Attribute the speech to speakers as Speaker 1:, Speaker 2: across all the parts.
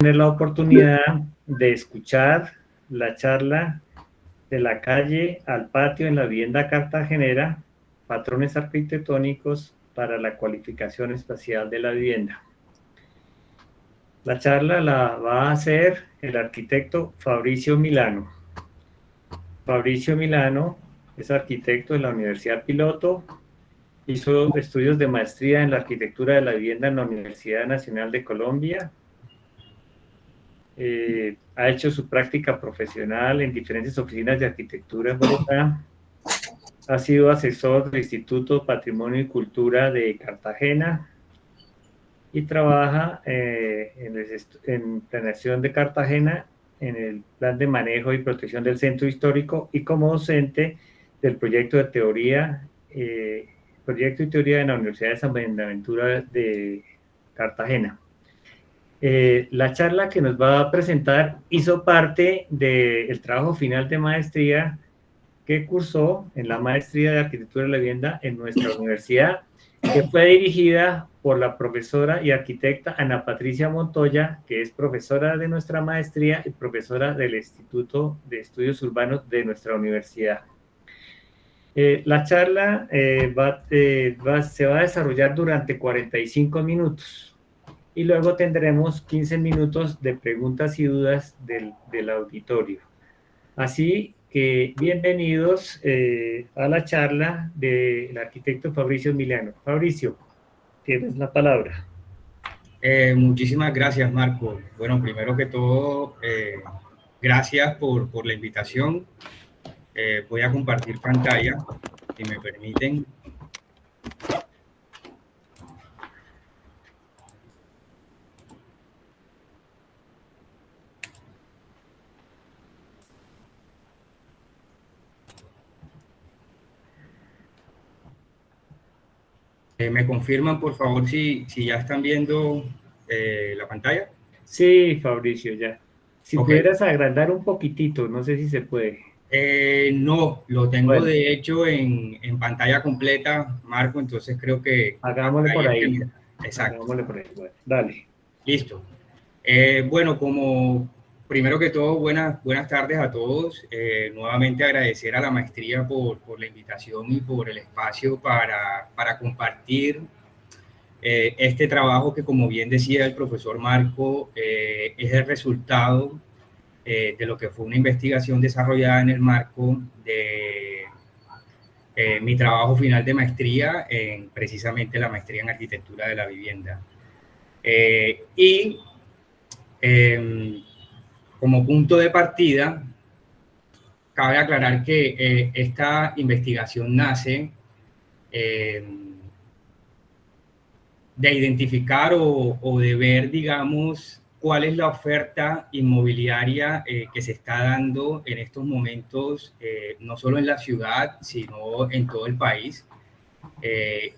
Speaker 1: tener la oportunidad de escuchar la charla de la calle al patio en la vivienda cartagenera, patrones arquitectónicos para la cualificación espacial de la vivienda. La charla la va a hacer el arquitecto Fabricio Milano. Fabricio Milano es arquitecto de la Universidad Piloto, hizo estudios de maestría en la arquitectura de la vivienda en la Universidad Nacional de Colombia. Ha hecho su práctica profesional en diferentes oficinas de arquitectura en Bogotá. Ha sido asesor del Instituto Patrimonio y Cultura de Cartagena y trabaja en Planeación de Cartagena en el Plan de Manejo y Protección del Centro Histórico y como docente del proyecto de teoría, proyecto y teoría de la Universidad de San Buenaventura de Cartagena. La charla que nos va a presentar hizo parte del trabajo final de maestría que cursó en la maestría de Arquitectura de la Vivienda en nuestra universidad, que fue dirigida por la profesora y arquitecta Ana Patricia Montoya, que es profesora de nuestra maestría y profesora del Instituto de Estudios Urbanos de nuestra universidad. La charla se va a desarrollar durante 45 minutos y luego tendremos 15 minutos de preguntas y dudas del auditorio. Así que bienvenidos a la charla del arquitecto Fabricio Milano. Fabricio, tienes la palabra.
Speaker 2: Muchísimas gracias, Marco. Bueno, primero que todo, gracias por la invitación. Voy a compartir pantalla, si me permiten. ¿Me confirman, por favor, si ya están viendo la pantalla?
Speaker 1: Sí, Fabricio, ya. Si
Speaker 2: Okay.
Speaker 1: pudieras agrandar un poquitito, no sé si se puede.
Speaker 2: No, lo tengo
Speaker 1: Bueno,
Speaker 2: de hecho en pantalla completa, Marco, entonces creo que...
Speaker 1: hagámosle por ahí.
Speaker 2: Exacto.
Speaker 1: Hagámosle por ahí. Bueno, dale.
Speaker 2: Listo. Bueno, como primero que todo, buenas tardes a todos. Nuevamente agradecer a la maestría por la invitación y por el espacio para compartir este trabajo que, como bien decía el profesor Marco, es el resultado de lo que fue una investigación desarrollada en el marco de mi trabajo final de maestría, precisamente la maestría en arquitectura de la vivienda. Como punto de partida, cabe aclarar que esta investigación nace de identificar o de ver, digamos, cuál es la oferta inmobiliaria que se está dando en estos momentos, no solo en la ciudad, sino en todo el país,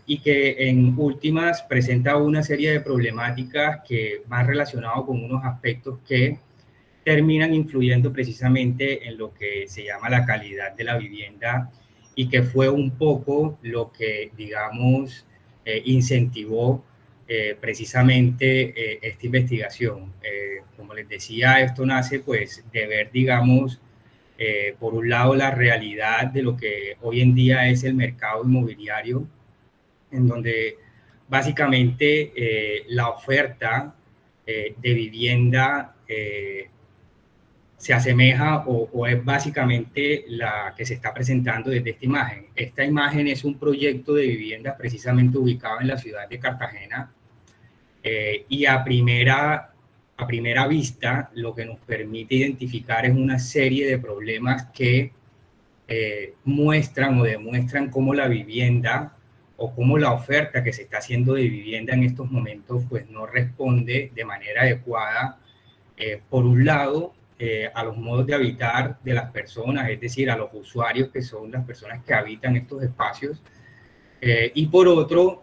Speaker 2: y que en últimas presenta una serie de problemáticas que van relacionados con unos aspectos que terminan influyendo precisamente en lo que se llama la calidad de la vivienda y que fue un poco lo que, digamos, incentivó precisamente esta investigación. Como les decía, esto nace pues de ver, digamos, por un lado la realidad de lo que hoy en día es el mercado inmobiliario, en donde básicamente la oferta de vivienda se asemeja o es básicamente la que se está presentando desde esta imagen. Esta imagen es un proyecto de vivienda precisamente ubicado en la ciudad de Cartagena y a primera vista lo que nos permite identificar es una serie de problemas que muestran o demuestran cómo la vivienda o cómo la oferta que se está haciendo de vivienda en estos momentos pues no responde de manera adecuada, por un lado, a los modos de habitar de las personas, es decir, a los usuarios que son las personas que habitan estos espacios, y por otro,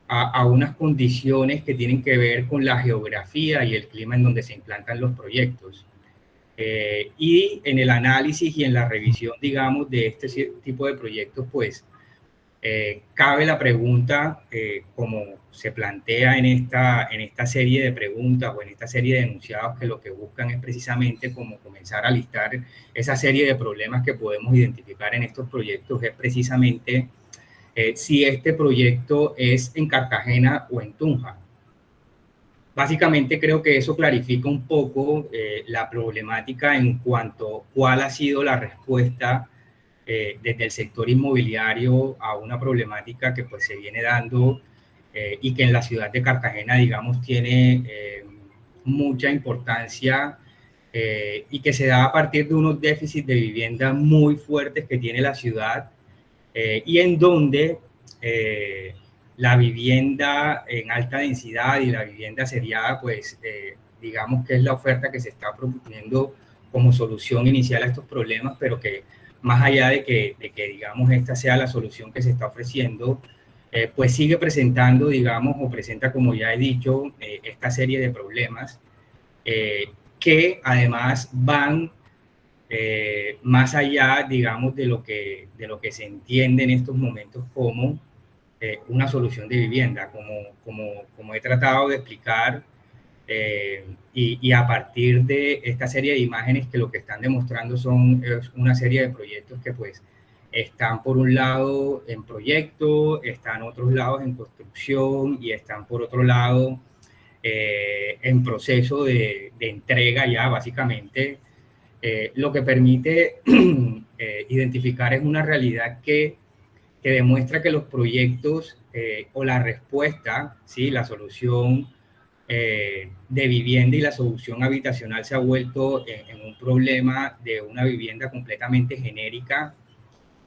Speaker 2: a unas condiciones que tienen que ver con la geografía y el clima en donde se implantan los proyectos. Y en el análisis y en la revisión, digamos, de este tipo de proyectos, pues cabe la pregunta, como se plantea en esta serie de preguntas o en esta serie de enunciados, que lo que buscan es precisamente como comenzar a listar esa serie de problemas que podemos identificar en estos proyectos, es precisamente si este proyecto es en Cartagena o en Tunja. Básicamente creo que eso clarifica un poco la problemática en cuanto a cuál ha sido la respuesta desde el sector inmobiliario a una problemática que pues se viene dando y que en la ciudad de Cartagena, digamos, tiene mucha importancia y que se da a partir de unos déficits de vivienda muy fuertes que tiene la ciudad y en donde la vivienda en alta densidad y la vivienda seriada, pues digamos que es la oferta que se está proponiendo como solución inicial a estos problemas, pero que más allá de que digamos, esta sea la solución que se está ofreciendo, pues sigue presentando, digamos, o presenta, como ya he dicho, esta serie de problemas que además van más allá, digamos, de lo que se entiende en estos momentos como una solución de vivienda, como he tratado de explicar, y a partir de esta serie de imágenes que lo que están demostrando son una serie de proyectos que pues están por un lado en proyecto, están otros lados en construcción y están por otro lado en proceso de entrega ya básicamente, lo que permite identificar es una realidad que demuestra que los proyectos o la respuesta, ¿sí? La solución de vivienda y la solución habitacional se ha vuelto en un problema de una vivienda completamente genérica,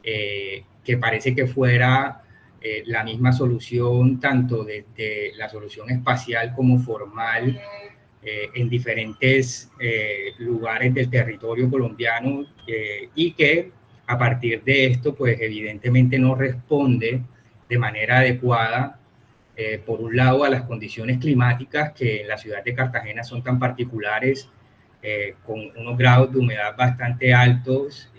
Speaker 2: que parece que fuera la misma solución, tanto de la solución espacial como formal, en diferentes lugares del territorio colombiano, y que a partir de esto, pues evidentemente no responde de manera adecuada, por un lado, a las condiciones climáticas que en la ciudad de Cartagena son tan particulares, con unos grados de humedad bastante altos,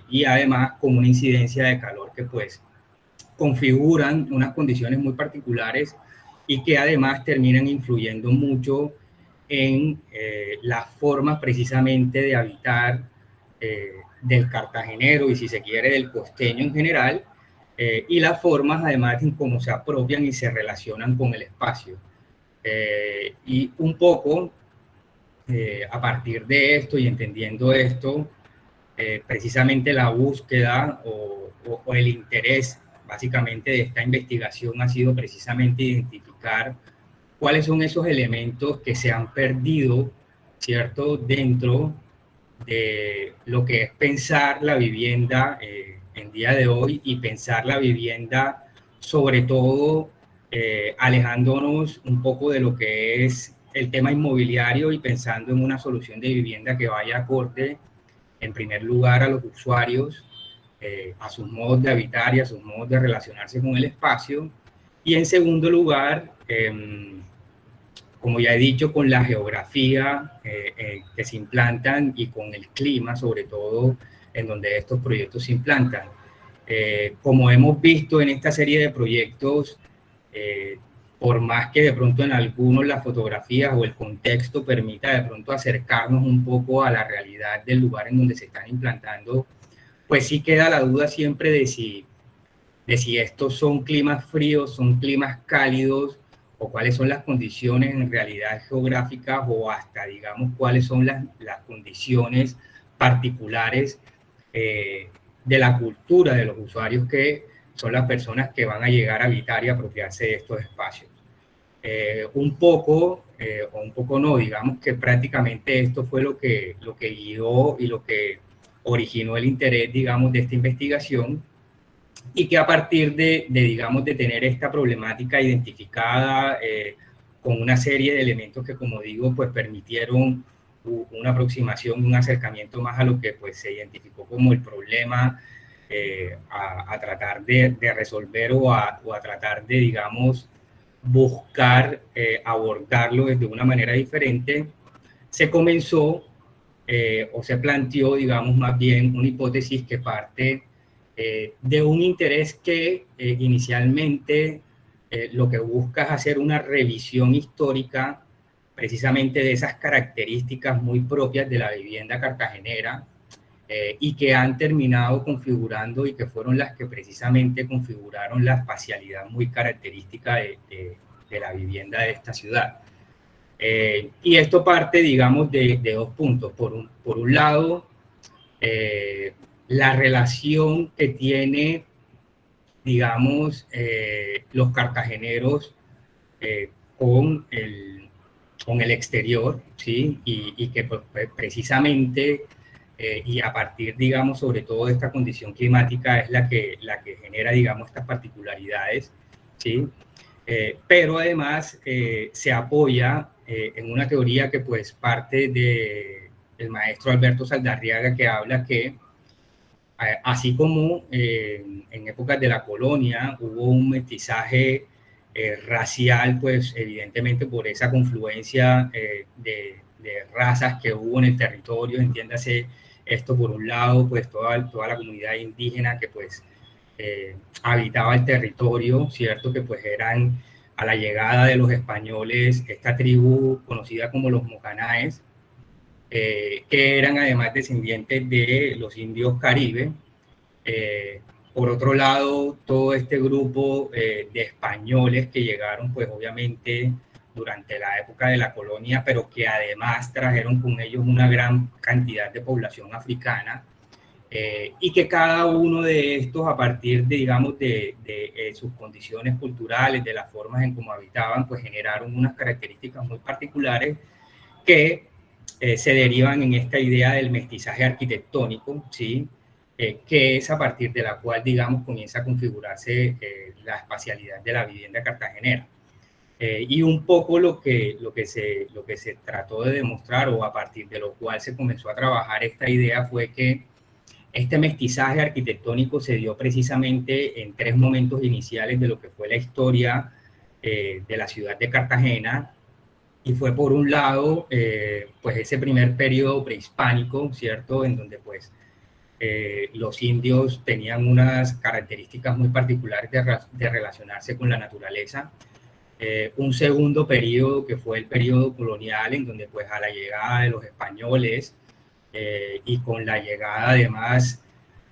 Speaker 2: y además con una incidencia de calor que pues configuran unas condiciones muy particulares y que además terminan influyendo mucho en las formas precisamente de habitar del cartagenero y, si se quiere, del costeño en general, y las formas además en cómo se apropian y se relacionan con el espacio. Y un poco a partir de esto y entendiendo esto, precisamente la búsqueda o el interés básicamente de esta investigación ha sido precisamente identificar cuáles son esos elementos que se han perdido, ¿cierto?, dentro de lo que es pensar la vivienda en día de hoy, y pensar la vivienda sobre todo alejándonos un poco de lo que es el tema inmobiliario y pensando en una solución de vivienda que vaya acorde, en primer lugar, a los usuarios, a sus modos de habitar y a sus modos de relacionarse con el espacio, y en segundo lugar, como ya he dicho, con la geografía que se implantan y con el clima, sobre todo, en donde estos proyectos se implantan. Como hemos visto en esta serie de proyectos, por más que de pronto en algunos las fotografías o el contexto permita de pronto acercarnos un poco a la realidad del lugar en donde se están implantando, pues sí queda la duda siempre de si estos son climas fríos, son climas cálidos, o cuáles son las condiciones en realidad geográficas, o hasta, digamos, cuáles son las condiciones particulares de la cultura de los usuarios, que son las personas que van a llegar a habitar y apropiarse de estos espacios. Un poco, o un poco no, digamos que prácticamente esto fue lo que guió y lo que originó el interés, digamos, de esta investigación, y que a partir digamos, de tener esta problemática identificada con una serie de elementos que, como digo, pues permitieron una aproximación, un acercamiento más a lo que pues se identificó como el problema, a tratar de resolver o a tratar de, digamos, buscar abordarlo desde una manera diferente, se comenzó o se planteó, digamos, más bien una hipótesis que parte de un interés que inicialmente lo que busca es hacer una revisión histórica precisamente de esas características muy propias de la vivienda cartagenera, y que han terminado configurando y que fueron las que precisamente configuraron la espacialidad muy característica de la vivienda de esta ciudad. Y esto parte, digamos, de dos puntos. Por un lado, la relación que tiene, digamos, los cartageneros con el exterior, ¿sí? Y que pues, precisamente, y a partir, digamos, sobre todo de esta condición climática es la que genera, digamos, estas particularidades, ¿sí? Pero además se apoya en una teoría que pues parte del maestro Alberto Saldarriaga, que habla que así como en épocas de la colonia hubo un mestizaje racial, pues evidentemente por esa confluencia de razas que hubo en el territorio, entiéndase esto por un lado, pues toda la comunidad indígena que pues habitaba el territorio, ¿cierto? Que pues eran a la llegada de los españoles, esta tribu conocida como los Mocanaes, que eran además descendientes de los indios caribe. Por otro lado, todo este grupo de españoles que llegaron, pues obviamente durante la época de la colonia, pero que además trajeron con ellos una gran cantidad de población africana, y que cada uno de estos, a partir de, digamos, de sus condiciones culturales, de las formas en cómo habitaban, pues generaron unas características muy particulares que se derivan en esta idea del mestizaje arquitectónico, ¿sí? Que es a partir de la cual, digamos, comienza a configurarse la espacialidad de la vivienda cartagenera. Y un poco lo que se trató de demostrar, o a partir de lo cual se comenzó a trabajar esta idea, fue que este mestizaje arquitectónico se dio precisamente en tres momentos iniciales de lo que fue la historia de la ciudad de Cartagena. Y fue por un lado, pues ese primer periodo prehispánico, ¿cierto? En donde pues los indios tenían unas características muy particulares de relacionarse con la naturaleza. Un segundo periodo que fue el periodo colonial, en donde pues a la llegada de los españoles y con la llegada además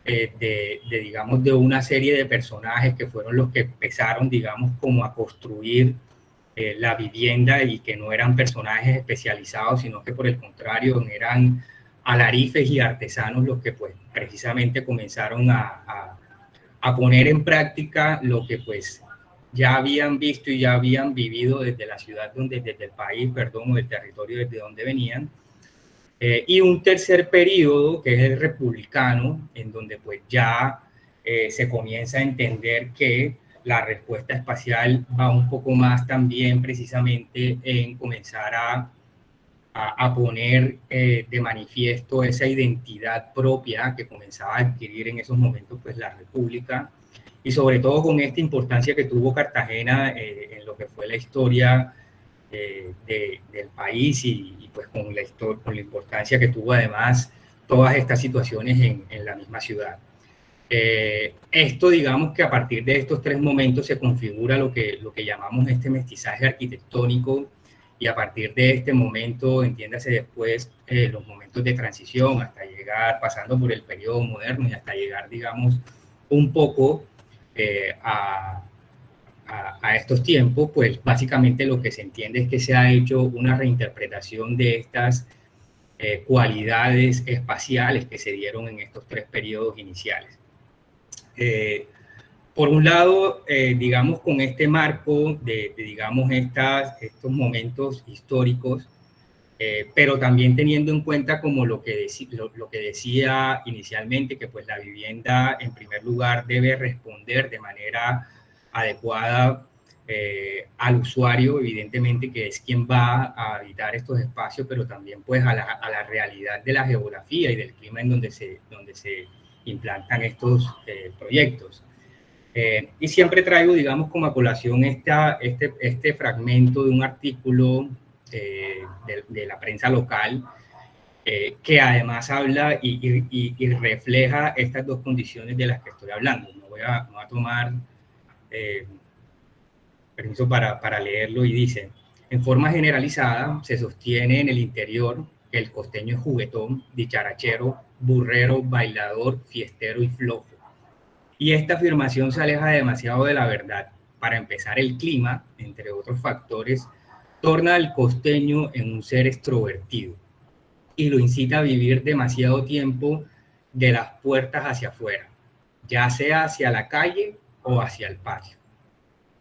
Speaker 2: digamos, de una serie de personajes que fueron los que empezaron, digamos, como a construir la vivienda, y que no eran personajes especializados, sino que por el contrario eran alarifes y artesanos los que pues precisamente comenzaron a poner en práctica lo que pues ya habían visto y ya habían vivido desde la ciudad, desde el país, perdón, o del territorio desde donde venían. Y un tercer periodo, que es el republicano, en donde pues ya se comienza a entender que la respuesta espacial va un poco más también precisamente en comenzar a poner de manifiesto esa identidad propia que comenzaba a adquirir en esos momentos pues la República, y sobre todo con esta importancia que tuvo Cartagena en lo que fue la historia del país, y pues con la importancia que tuvo además todas estas situaciones en la misma ciudad. Esto, digamos que a partir de estos tres momentos se configura lo que llamamos este mestizaje arquitectónico, y a partir de este momento, entiéndase después los momentos de transición hasta llegar, pasando por el periodo moderno y hasta llegar, digamos, un poco a estos tiempos, pues básicamente lo que se entiende es que se ha hecho una reinterpretación de estas cualidades espaciales que se dieron en estos tres periodos iniciales. Por un lado, digamos, con este marco de digamos, estos momentos históricos, pero también teniendo en cuenta como lo que decía inicialmente, que pues la vivienda en primer lugar debe responder de manera adecuada al usuario, evidentemente, que es quien va a habitar estos espacios, pero también pues a la realidad de la geografía y del clima en donde se implantan estos proyectos. Y siempre traigo, digamos, como a colación este fragmento de un artículo de la prensa local, que además habla y refleja estas dos condiciones de las que estoy hablando. Me voy a tomar permiso para leerlo, y dice: en forma generalizada, se sostiene en el interior que el costeño es juguetón, dicharachero, burrero, bailador, fiestero y flojo. Y esta afirmación se aleja demasiado de la verdad. Para empezar, el clima, entre otros factores, torna al costeño en un ser extrovertido y lo incita a vivir demasiado tiempo de las puertas hacia afuera, ya sea hacia la calle o hacia el patio.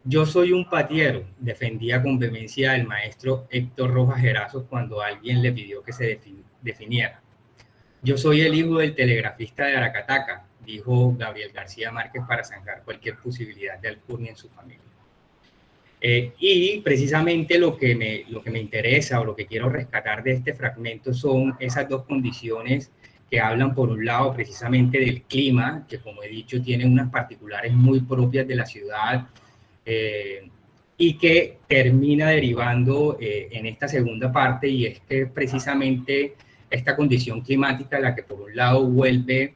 Speaker 2: Yo soy un patiero, defendía con vehemencia el maestro Héctor Rojas Erazo cuando alguien le pidió que se definiera. Yo soy el hijo del telegrafista de Aracataca, dijo Gabriel García Márquez para zanjar cualquier posibilidad de alcurnia en su familia. Y precisamente lo que me interesa o lo que quiero rescatar de este fragmento son esas dos condiciones que hablan, por un lado, precisamente del clima, que como he dicho tiene unas particulares muy propias de la ciudad, y que termina derivando en esta segunda parte, y es que precisamente esta condición climática la que por un lado vuelve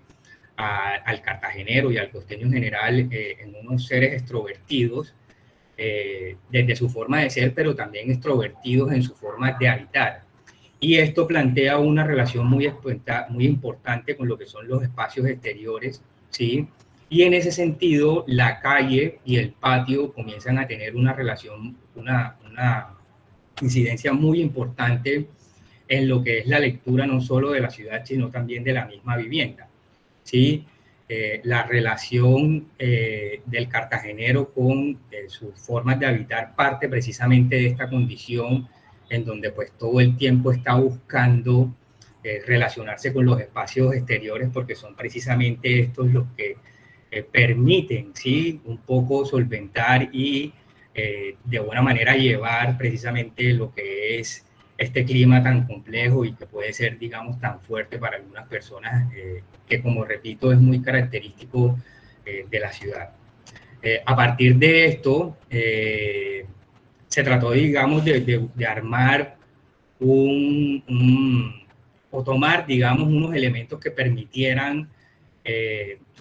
Speaker 2: al cartagenero y al costeño en general en unos seres extrovertidos desde su forma de ser, pero también extrovertidos en su forma de habitar. Y esto plantea una relación muy importante con lo que son los espacios exteriores, ¿sí? Y en ese sentido, la calle y el patio comienzan a tener una relación, una incidencia muy importante en lo que es la lectura no solo de la ciudad, sino también de la misma vivienda, ¿sí? La relación del cartagenero con sus formas de habitar parte precisamente de esta condición en donde pues todo el tiempo está buscando relacionarse con los espacios exteriores, porque son precisamente estos los que permiten, ¿sí?, un poco solventar y de buena manera llevar precisamente lo que es este clima tan complejo y que puede ser, digamos, tan fuerte para algunas personas, que, como repito, es muy característico de la ciudad. A partir de esto, se trató, digamos, de armar o tomar, digamos, unos elementos que permitieran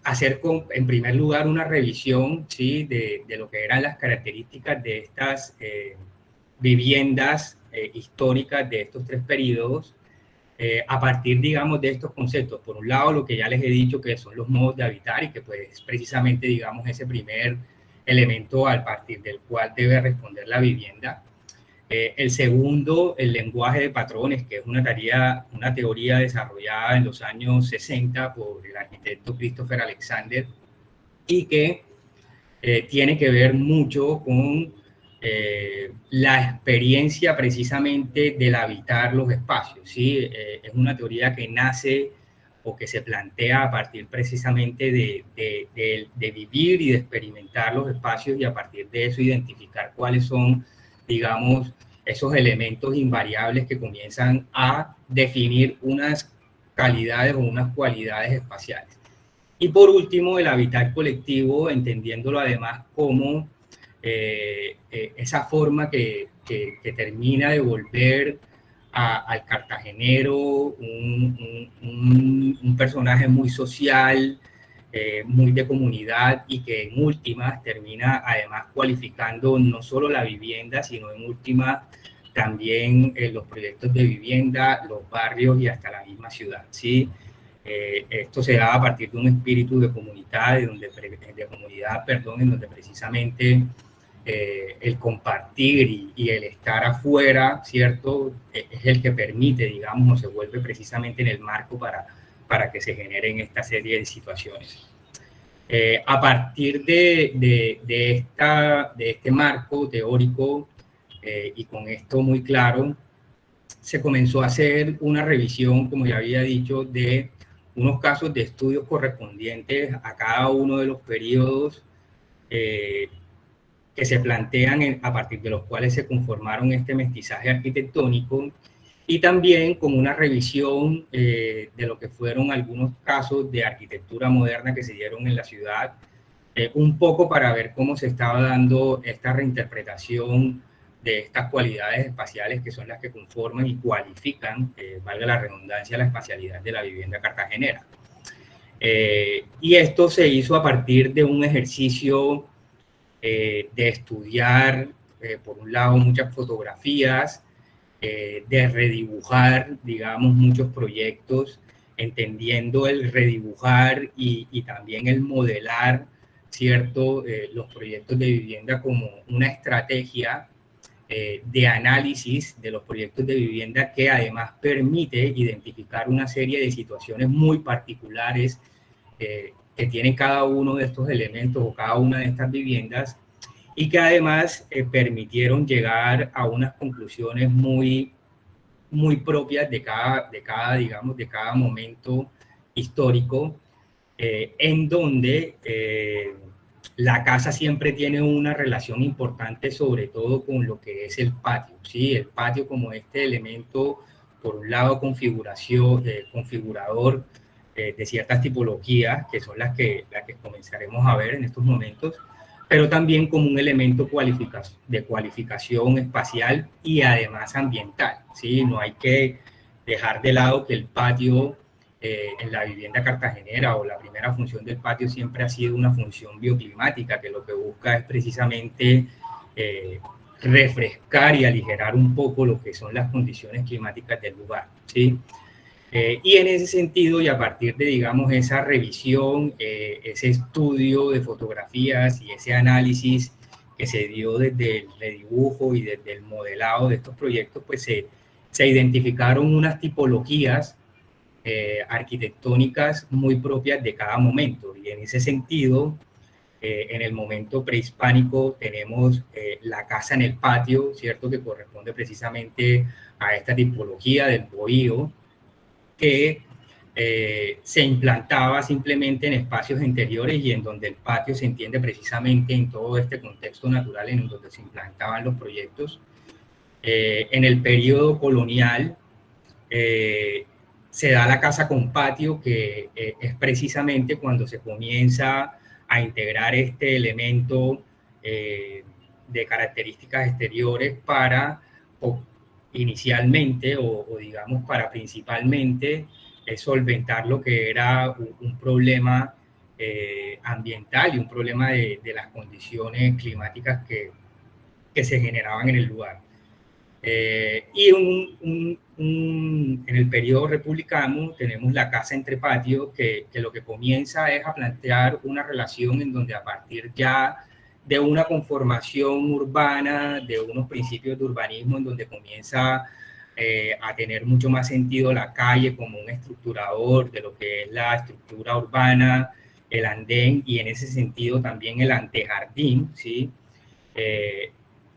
Speaker 2: hacer, en primer lugar, una revisión, ¿sí?, de lo que eran las características de estas viviendas históricas de estos tres periodos, a partir, digamos, de estos conceptos. Por un lado, lo que ya les he dicho, que son los modos de habitar, y que pues es precisamente, digamos, ese primer elemento a partir del cual debe responder la vivienda. El segundo, el lenguaje de patrones, que es una teoría desarrollada en los años 60 por el arquitecto Christopher Alexander, y que tiene que ver mucho con la experiencia precisamente del habitar los espacios, ¿sí? Es una teoría que nace o que se plantea a partir precisamente de vivir y de experimentar los espacios, y a partir de eso identificar cuáles son, digamos, esos elementos invariables que comienzan a definir unas calidades o unas cualidades espaciales. Y por último, el habitar colectivo, entendiéndolo además como esa forma que termina de volver al cartagenero un personaje muy social, muy de comunidad, y que en últimas termina además cualificando no solo la vivienda, sino en últimas también los proyectos de vivienda, los barrios y hasta la misma ciudad, ¿sí? Esto se da a partir de un espíritu de comunidad, en donde precisamente el compartir y el estar afuera, ¿cierto?, es el que permite, digamos, o se vuelve precisamente en el marco para que se generen esta serie de situaciones. A partir de este marco teórico y con esto muy claro, se comenzó a hacer una revisión, como ya había dicho, de unos casos de estudios correspondientes a cada uno de los periodos que se plantean a partir de los cuales se conformaron este mestizaje arquitectónico, y también con una revisión de lo que fueron algunos casos de arquitectura moderna que se dieron en la ciudad, un poco para ver cómo se estaba dando esta reinterpretación de estas cualidades espaciales que son las que conforman y cualifican, valga la redundancia, la espacialidad de la vivienda cartagenera. Y esto se hizo a partir de un ejercicio de estudiar, por un lado, muchas fotografías, de redibujar, digamos, muchos proyectos, entendiendo el redibujar y también el modelar, ¿cierto? Los proyectos de vivienda como una estrategia de análisis de los proyectos de vivienda que además permite identificar una serie de situaciones muy particulares que tiene cada uno de estos elementos o cada una de estas viviendas y que además permitieron llegar a unas conclusiones muy propias de cada, digamos, de cada momento histórico, en donde la casa siempre tiene una relación importante, sobre todo con lo que es el patio, ¿sí? El patio como este elemento, por un lado, configurador de ciertas tipologías, que son las que comenzaremos a ver en estos momentos, pero también como un elemento de cualificación espacial y además ambiental, ¿sí? No hay que dejar de lado que el patio en la vivienda cartagenera, o la primera función del patio, siempre ha sido una función bioclimática, que lo que busca es precisamente refrescar y aligerar un poco lo que son las condiciones climáticas del lugar, ¿sí? Y en ese sentido, y a partir de, digamos, esa revisión, ese estudio de fotografías y ese análisis que se dio desde el redibujo y desde el modelado de estos proyectos, pues se identificaron unas tipologías arquitectónicas muy propias de cada momento. Y en ese sentido, en el momento prehispánico tenemos la casa en el patio, ¿cierto? Que corresponde precisamente a esta tipología del bohío, que se implantaba simplemente en espacios interiores y en donde el patio se entiende precisamente en todo este contexto natural en donde se implantaban los proyectos. En el periodo colonial se da la casa con patio, que es precisamente cuando se comienza a integrar este elemento de características exteriores para inicialmente o digamos para principalmente solventar lo que era un problema ambiental y un problema de las condiciones climáticas que se generaban en el lugar. Y en el periodo republicano tenemos la casa entre patios, que lo que comienza es a plantear una relación en donde a partir ya de una conformación urbana, de unos principios de urbanismo, en donde comienza a tener mucho más sentido la calle como un estructurador de lo que es la estructura urbana, el andén y en ese sentido también el antejardín, ¿sí?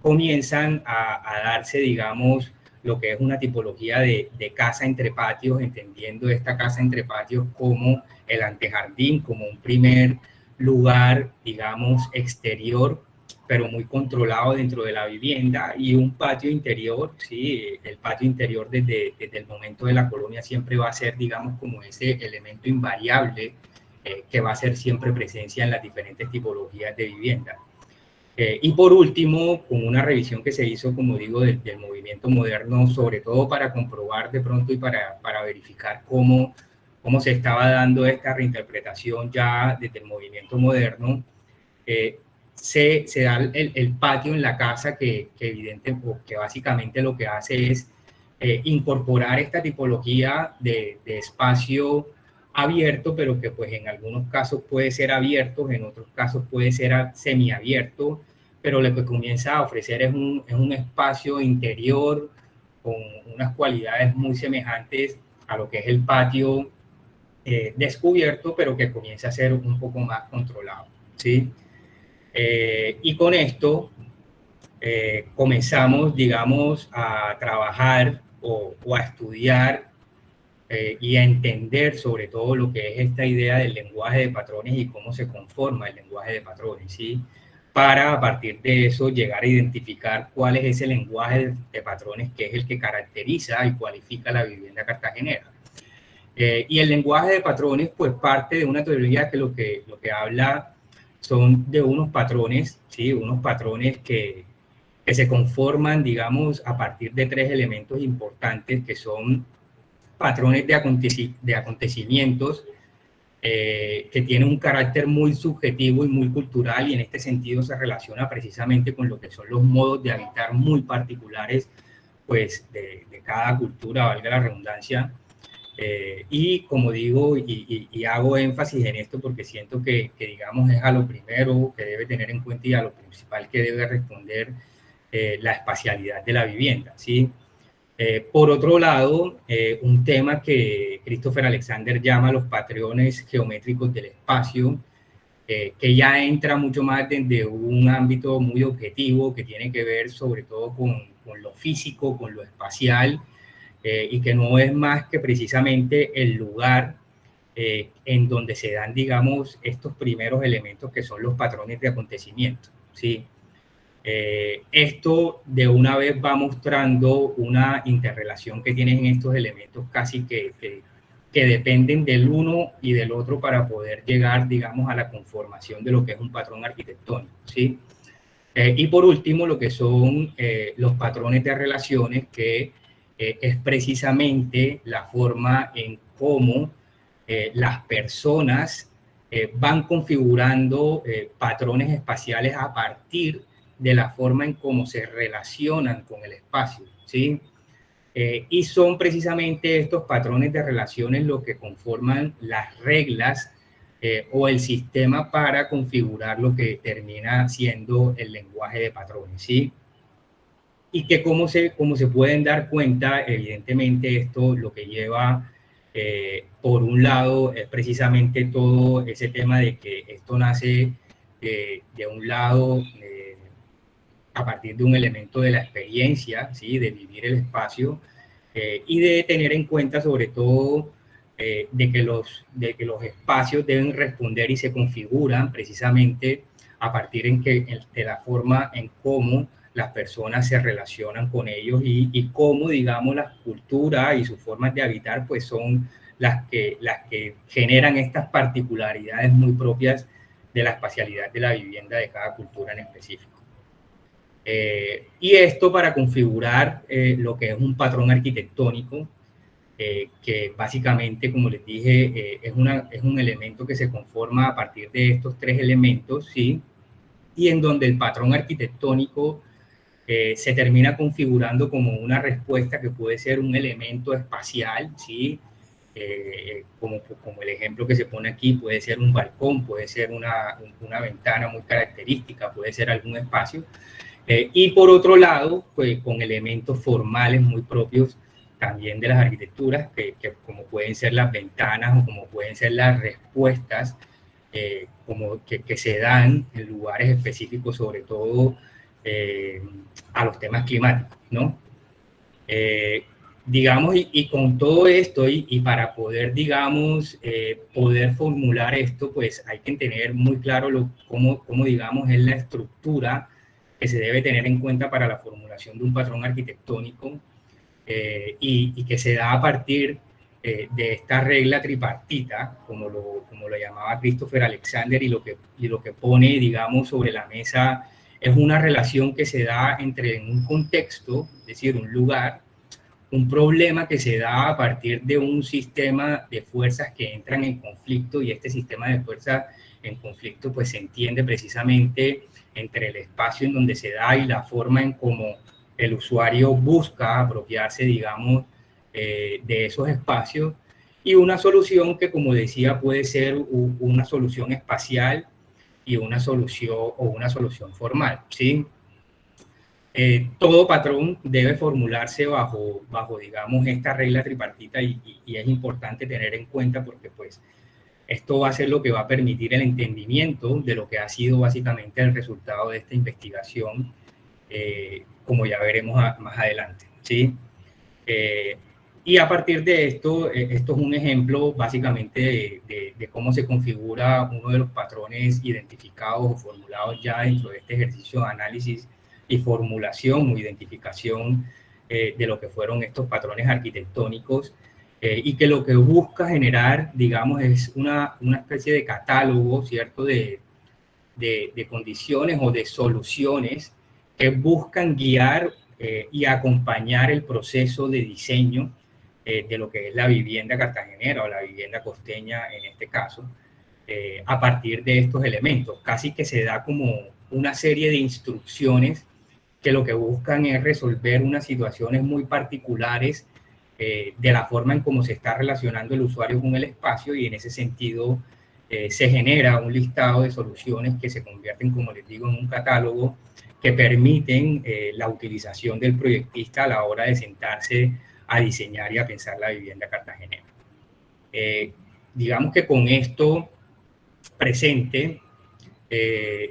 Speaker 2: Comienzan a darse, digamos, lo que es una tipología de casa entre patios, entendiendo esta casa entre patios como el antejardín, como un primer lugar, digamos, exterior, pero muy controlado dentro de la vivienda, y un patio interior, ¿sí? El patio interior desde el momento de la colonia siempre va a ser, digamos, como ese elemento invariable que va a ser siempre presencia en las diferentes tipologías de vivienda. Y por último, con una revisión que se hizo, como digo, del movimiento moderno, sobre todo para comprobar de pronto y para verificar cómo se estaba dando esta reinterpretación ya desde el movimiento moderno, se da el patio en la casa que básicamente lo que hace es incorporar esta tipología de espacio abierto, pero que pues en algunos casos puede ser abierto, en otros casos puede ser semiabierto, pero lo que comienza a ofrecer es un espacio interior con unas cualidades muy semejantes a lo que es el patio descubierto, pero que comienza a ser un poco más controlado, ¿sí? Y con esto comenzamos, digamos, a trabajar o a estudiar y a entender sobre todo lo que es esta idea del lenguaje de patrones y cómo se conforma el lenguaje de patrones, ¿sí? Para a partir de eso llegar a identificar cuál es ese lenguaje de patrones que es el que caracteriza y cualifica la vivienda cartagenera. Y el lenguaje de patrones pues parte de una teoría que lo que habla son de unos patrones, ¿sí? Unos patrones que que se conforman, digamos, a partir de 3 elementos importantes que son patrones de acontecimientos que tienen un carácter muy subjetivo y muy cultural, y en este sentido se relaciona precisamente con lo que son los modos de habitar muy particulares, pues, de cada cultura, valga la redundancia. Y como digo, y hago énfasis en esto porque siento que, digamos, es a lo primero que debe tener en cuenta y a lo principal que debe responder la espacialidad de la vivienda, ¿sí? Por otro lado, un tema que Christopher Alexander llama los patrones geométricos del espacio, que ya entra mucho más desde un ámbito muy objetivo, que tiene que ver sobre todo con lo físico, con lo espacial, y que no es más que precisamente el lugar en donde se dan, digamos, estos primeros elementos que son los patrones de acontecimiento, ¿sí? Esto de una vez va mostrando una interrelación que tienen estos elementos casi que dependen del uno y del otro para poder llegar, digamos, a la conformación de lo que es un patrón arquitectónico, ¿sí? Y por último, lo que son los patrones de relaciones, que es precisamente la forma en cómo las personas van configurando patrones espaciales a partir de la forma en cómo se relacionan con el espacio, ¿sí? Y son precisamente estos patrones de relaciones los que conforman las reglas o el sistema para configurar lo que termina siendo el lenguaje de patrones, ¿sí? Y que como se pueden dar cuenta, evidentemente esto lo que lleva, por un lado, es precisamente todo ese tema de que esto nace de un lado, a partir de un elemento de la experiencia, ¿sí? De vivir el espacio, y de tener en cuenta sobre todo de que los espacios deben responder y se configuran precisamente a partir de la forma en cómo las personas se relacionan con ellos y cómo, digamos, las culturas y sus formas de habitar pues son las que generan estas particularidades muy propias de la espacialidad de la vivienda de cada cultura en específico. Y esto para configurar lo que es un patrón arquitectónico, que básicamente, como les dije, es un elemento que se conforma a partir de estos 3 elementos, ¿sí? Y en donde el patrón arquitectónico se termina configurando como una respuesta que puede ser un elemento espacial, ¿sí? Como el ejemplo que se pone aquí, puede ser un balcón, puede ser una ventana muy característica, puede ser algún espacio. Y por otro lado, pues con elementos formales muy propios también de las arquitecturas, que como pueden ser las ventanas o como pueden ser las respuestas como que se dan en lugares específicos, sobre todo a los temas climáticos, ¿no? Digamos, y con todo esto, y para poder, digamos, poder formular esto, pues hay que tener muy claro cómo, digamos, es la estructura que se debe tener en cuenta para la formulación de un patrón arquitectónico, y que se da a partir de esta regla tripartita, como lo llamaba Christopher Alexander, y lo que pone, digamos, sobre la mesa es una relación que se da entre un contexto, es decir, un lugar, un problema que se da a partir de un sistema de fuerzas que entran en conflicto, y este sistema de fuerzas en conflicto pues se entiende precisamente entre el espacio en donde se da y la forma en cómo el usuario busca apropiarse, digamos, de esos espacios, y una solución que, como decía, puede ser una solución espacial y una solución formal, ¿sí? Todo patrón debe formularse bajo, digamos, esta regla tripartita, y es importante tener en cuenta porque, pues, esto va a ser lo que va a permitir el entendimiento de lo que ha sido básicamente el resultado de esta investigación, como ya veremos más adelante, ¿sí? Y a partir de esto, esto es un ejemplo básicamente de cómo se configura uno de los patrones identificados o formulados ya dentro de este ejercicio de análisis y formulación o identificación de lo que fueron estos patrones arquitectónicos, y que lo que busca generar, digamos, es una especie de catálogo, ¿cierto?, de condiciones o de soluciones que buscan guiar y acompañar el proceso de diseño de lo que es la vivienda cartagenera o la vivienda costeña en este caso, a partir de estos elementos. Casi que se da como una serie de instrucciones que lo que buscan es resolver unas situaciones muy particulares de la forma en cómo se está relacionando el usuario con el espacio, y en ese sentido se genera un listado de soluciones que se convierten, como les digo, en un catálogo que permiten la utilización del proyectista a la hora de sentarse a diseñar y a pensar la vivienda cartagenera. Digamos que con esto presente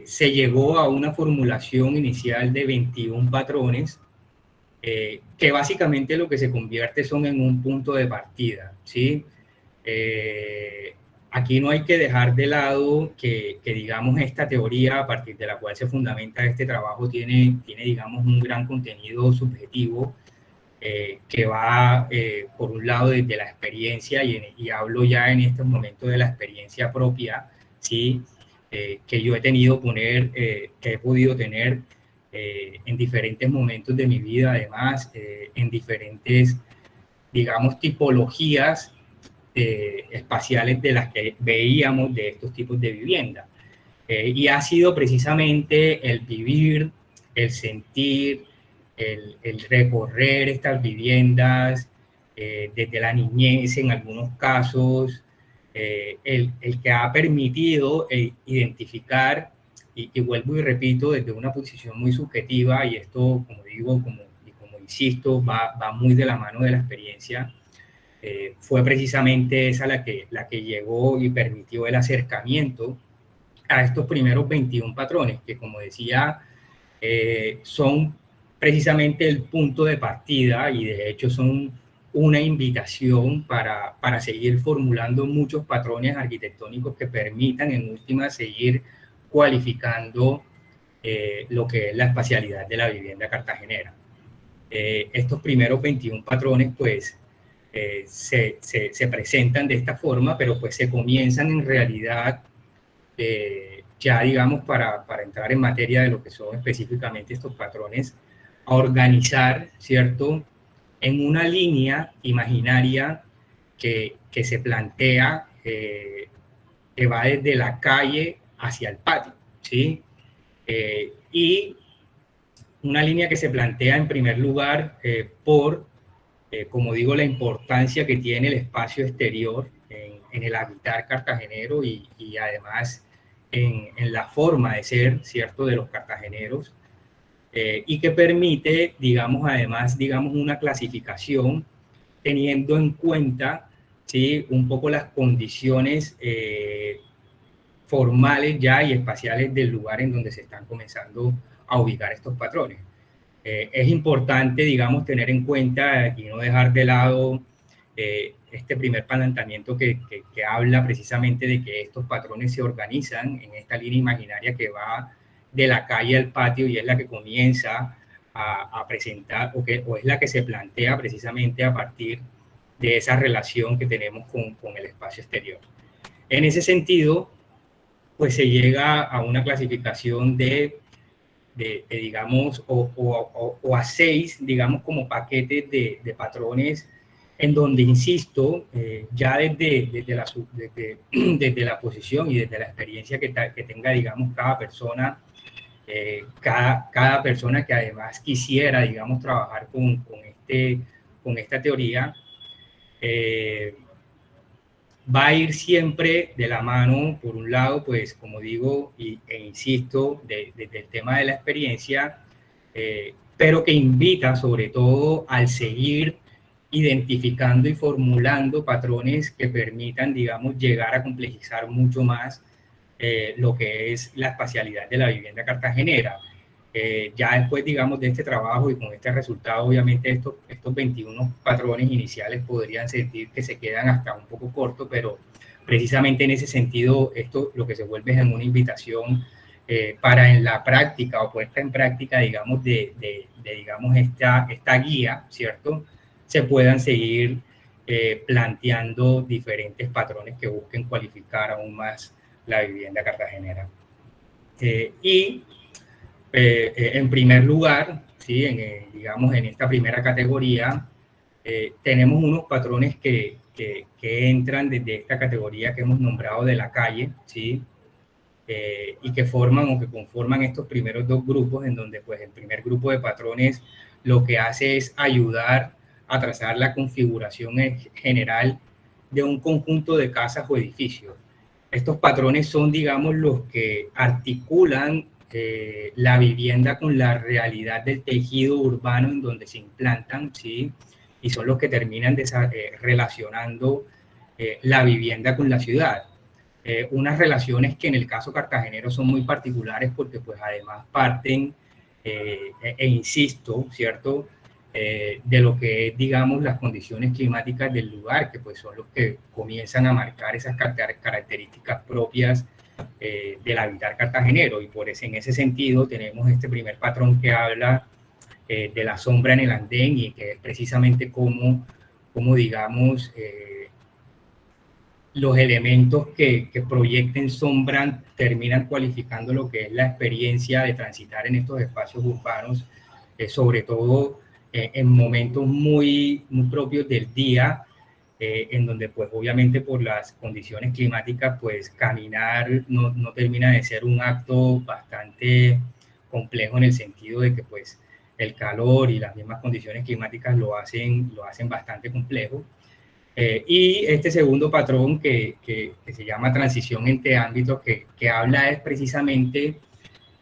Speaker 2: se llegó a una formulación inicial de 21 patrones que básicamente lo que se convierte son en un punto de partida, ¿sí? Aquí no hay que dejar de lado que, digamos, esta teoría a partir de la cual se fundamenta este trabajo tiene digamos, un gran contenido subjetivo que va, por un lado, desde la experiencia, y hablo ya en estos momentos de la experiencia propia, ¿sí? Que yo he tenido que he podido tener en diferentes momentos de mi vida, además, en diferentes, digamos, tipologías espaciales de las que veíamos de estos tipos de vivienda. Y ha sido precisamente el vivir, el sentir, el recorrer estas viviendas desde la niñez en algunos casos, el que ha permitido identificar, y vuelvo y repito, desde una posición muy subjetiva, y esto, como digo, como insisto, va muy de la mano de la experiencia. Fue precisamente esa la que llegó y permitió el acercamiento a estos primeros 21 patrones, que, como decía, son precisamente el punto de partida, y de hecho son una invitación para seguir formulando muchos patrones arquitectónicos que permitan en última seguir cualificando lo que es la espacialidad de la vivienda cartagenera. Estos primeros 21 patrones pues se presentan de esta forma, pero pues se comienzan en realidad ya, digamos, para entrar en materia de lo que son específicamente estos patrones, a organizar, ¿cierto?, en una línea imaginaria que se plantea, que va desde la calle hacia el patio, ¿sí? Y una línea que se plantea en primer lugar por, como digo, la importancia que tiene el espacio exterior en el habitar cartagenero, y además en la forma de ser, ¿cierto?, de los cartageneros, y que permite, digamos, además, digamos, una clasificación teniendo en cuenta, ¿sí?, un poco las condiciones formales ya y espaciales del lugar en donde se están comenzando a ubicar estos patrones. Es importante, digamos, tener en cuenta y no dejar de lado este primer planteamiento que habla precisamente de que estos patrones se organizan en esta línea imaginaria que va de la calle al patio, y es la que comienza a presentar, o es la que se plantea precisamente a partir de esa relación que tenemos con el espacio exterior. En ese sentido, pues se llega a una clasificación de digamos, o a 6, digamos, como paquetes de patrones, en donde, insisto, ya desde la posición y desde la experiencia que tenga, digamos, cada persona, cada persona que además quisiera, digamos, trabajar con esta teoría, va a ir siempre de la mano, por un lado, pues, como digo, e insisto, desde el tema de la experiencia, pero que invita sobre todo al seguir identificando y formulando patrones que permitan, digamos, llegar a complejizar mucho más lo que es la espacialidad de la vivienda cartagenera. Ya después, digamos, de este trabajo y con este resultado, obviamente estos 21 patrones iniciales podrían sentir que se quedan hasta un poco cortos, pero precisamente en ese sentido, esto lo que se vuelve es en una invitación para en la práctica o puesta en práctica, digamos, digamos, esta guía, ¿cierto?, se puedan seguir planteando diferentes patrones que busquen cualificar aún más la vivienda cartagenera. Y En primer lugar, ¿sí? Digamos, en esta primera categoría, tenemos unos patrones que entran desde esta categoría que hemos nombrado de la calle, ¿sí? Y que forman o que conforman estos primeros dos grupos, en donde pues el primer grupo de patrones lo que hace es ayudar a trazar la configuración general de un conjunto de casas o edificios. Estos patrones son, digamos, los que articulan la vivienda con la realidad del tejido urbano en donde se implantan, ¿sí? Y son los que terminan relacionando la vivienda con la ciudad. Unas relaciones que en el caso cartagenero son muy particulares porque pues además parten, insisto, ¿cierto? De lo que es, digamos, las condiciones climáticas del lugar, que pues son los que comienzan a marcar esas características propias del habitar cartagenero. Y por eso, en ese sentido, tenemos este primer patrón que habla de la sombra en el andén y que es precisamente como digamos, los elementos que proyecten sombra terminan cualificando lo que es la experiencia de transitar en estos espacios urbanos, sobre todo en momentos muy propios del día, en donde pues obviamente por las condiciones climáticas pues caminar no termina de ser un acto bastante complejo en el sentido de que pues el calor y las mismas condiciones climáticas lo hacen bastante complejo. Y este segundo patrón que se llama transición entre ámbitos, que habla es precisamente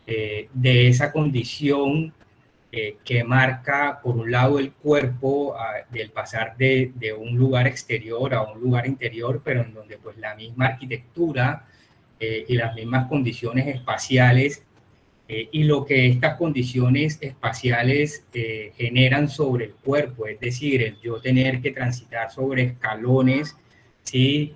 Speaker 2: de esa condición que marca, por un lado, el cuerpo del pasar de un lugar exterior a un lugar interior, pero en donde pues la misma arquitectura y las mismas condiciones espaciales y lo que estas condiciones espaciales generan sobre el cuerpo, es decir, el yo tener que transitar sobre escalones, ¿sí?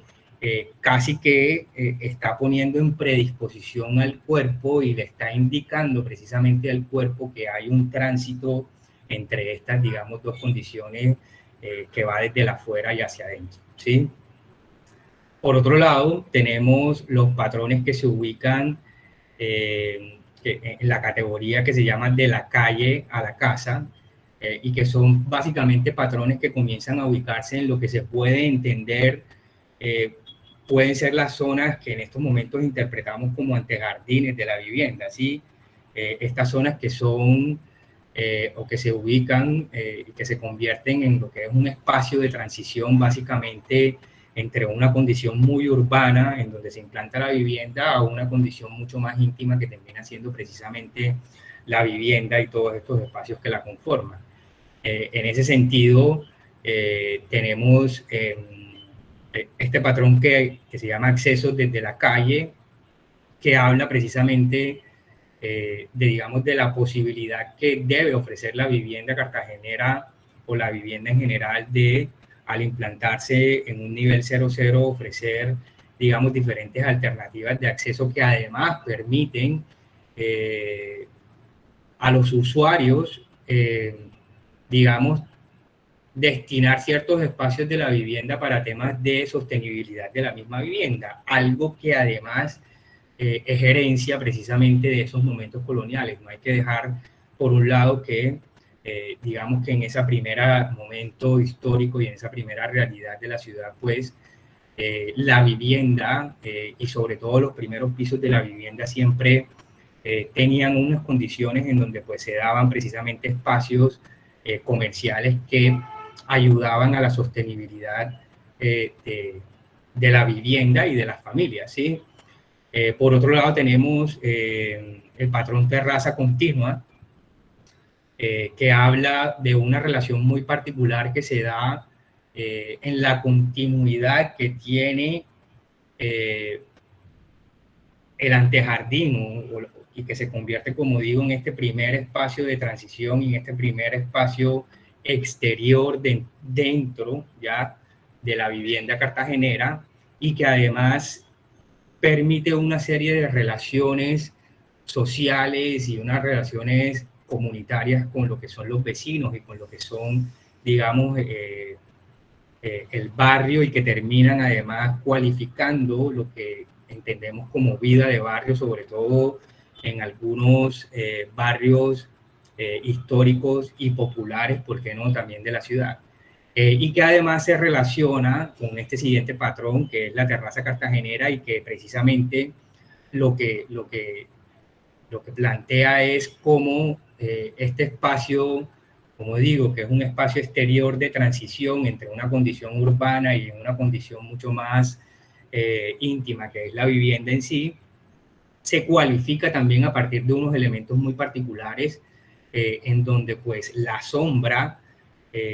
Speaker 2: Casi que está poniendo en predisposición al cuerpo y le está indicando precisamente al cuerpo que hay un tránsito entre estas, digamos, dos condiciones que va desde la afuera y hacia adentro, ¿sí? Por otro lado, tenemos los patrones que se ubican en la categoría que se llama de la calle a la casa, y que son básicamente patrones que comienzan a ubicarse en lo que se puede entender, pueden ser las zonas que en estos momentos interpretamos como antejardines de la vivienda, ¿sí? Estas zonas que son o que se ubican y que se convierten en lo que es un espacio de transición básicamente entre una condición muy urbana en donde se implanta la vivienda a una condición mucho más íntima que termina siendo precisamente la vivienda y todos estos espacios que la conforman. En ese sentido, tenemos este patrón que se llama accesos desde la calle, que habla precisamente digamos, de la posibilidad que debe ofrecer la vivienda cartagenera o la vivienda en general de, al implantarse en un nivel 0,0, ofrecer, digamos, diferentes alternativas de acceso que además permiten a los usuarios, digamos, destinar ciertos espacios de la vivienda para temas de sostenibilidad de la misma vivienda, algo que además es herencia precisamente de esos momentos coloniales. No hay que dejar por un lado que, digamos que en ese primer momento histórico y en esa primera realidad de la ciudad, pues la vivienda y sobre todo los primeros pisos de la vivienda siempre tenían unas condiciones en donde pues se daban precisamente espacios comerciales que ayudaban a la sostenibilidad de la vivienda y de las familias, ¿sí? Por otro lado tenemos el patrón terraza continua, que habla de una relación muy particular que se da en la continuidad que tiene el antejardín y que se convierte, como digo, en este primer espacio de transición y en este primer espacio exterior dentro ya de la vivienda cartagenera, y que además permite una serie de relaciones sociales y unas relaciones comunitarias con lo que son los vecinos y con lo que son, digamos, el barrio, y que terminan además cualificando lo que entendemos como vida de barrio, sobre todo en algunos barrios históricos y populares, ¿por qué no?, también de la ciudad. Y que además se relaciona con este siguiente patrón, que es la terraza cartagenera, y que precisamente lo que plantea es cómo este espacio, como digo, que es un espacio exterior de transición entre una condición urbana y una condición mucho más íntima, que es la vivienda en sí, se cualifica también a partir de unos elementos muy particulares, en donde pues la sombra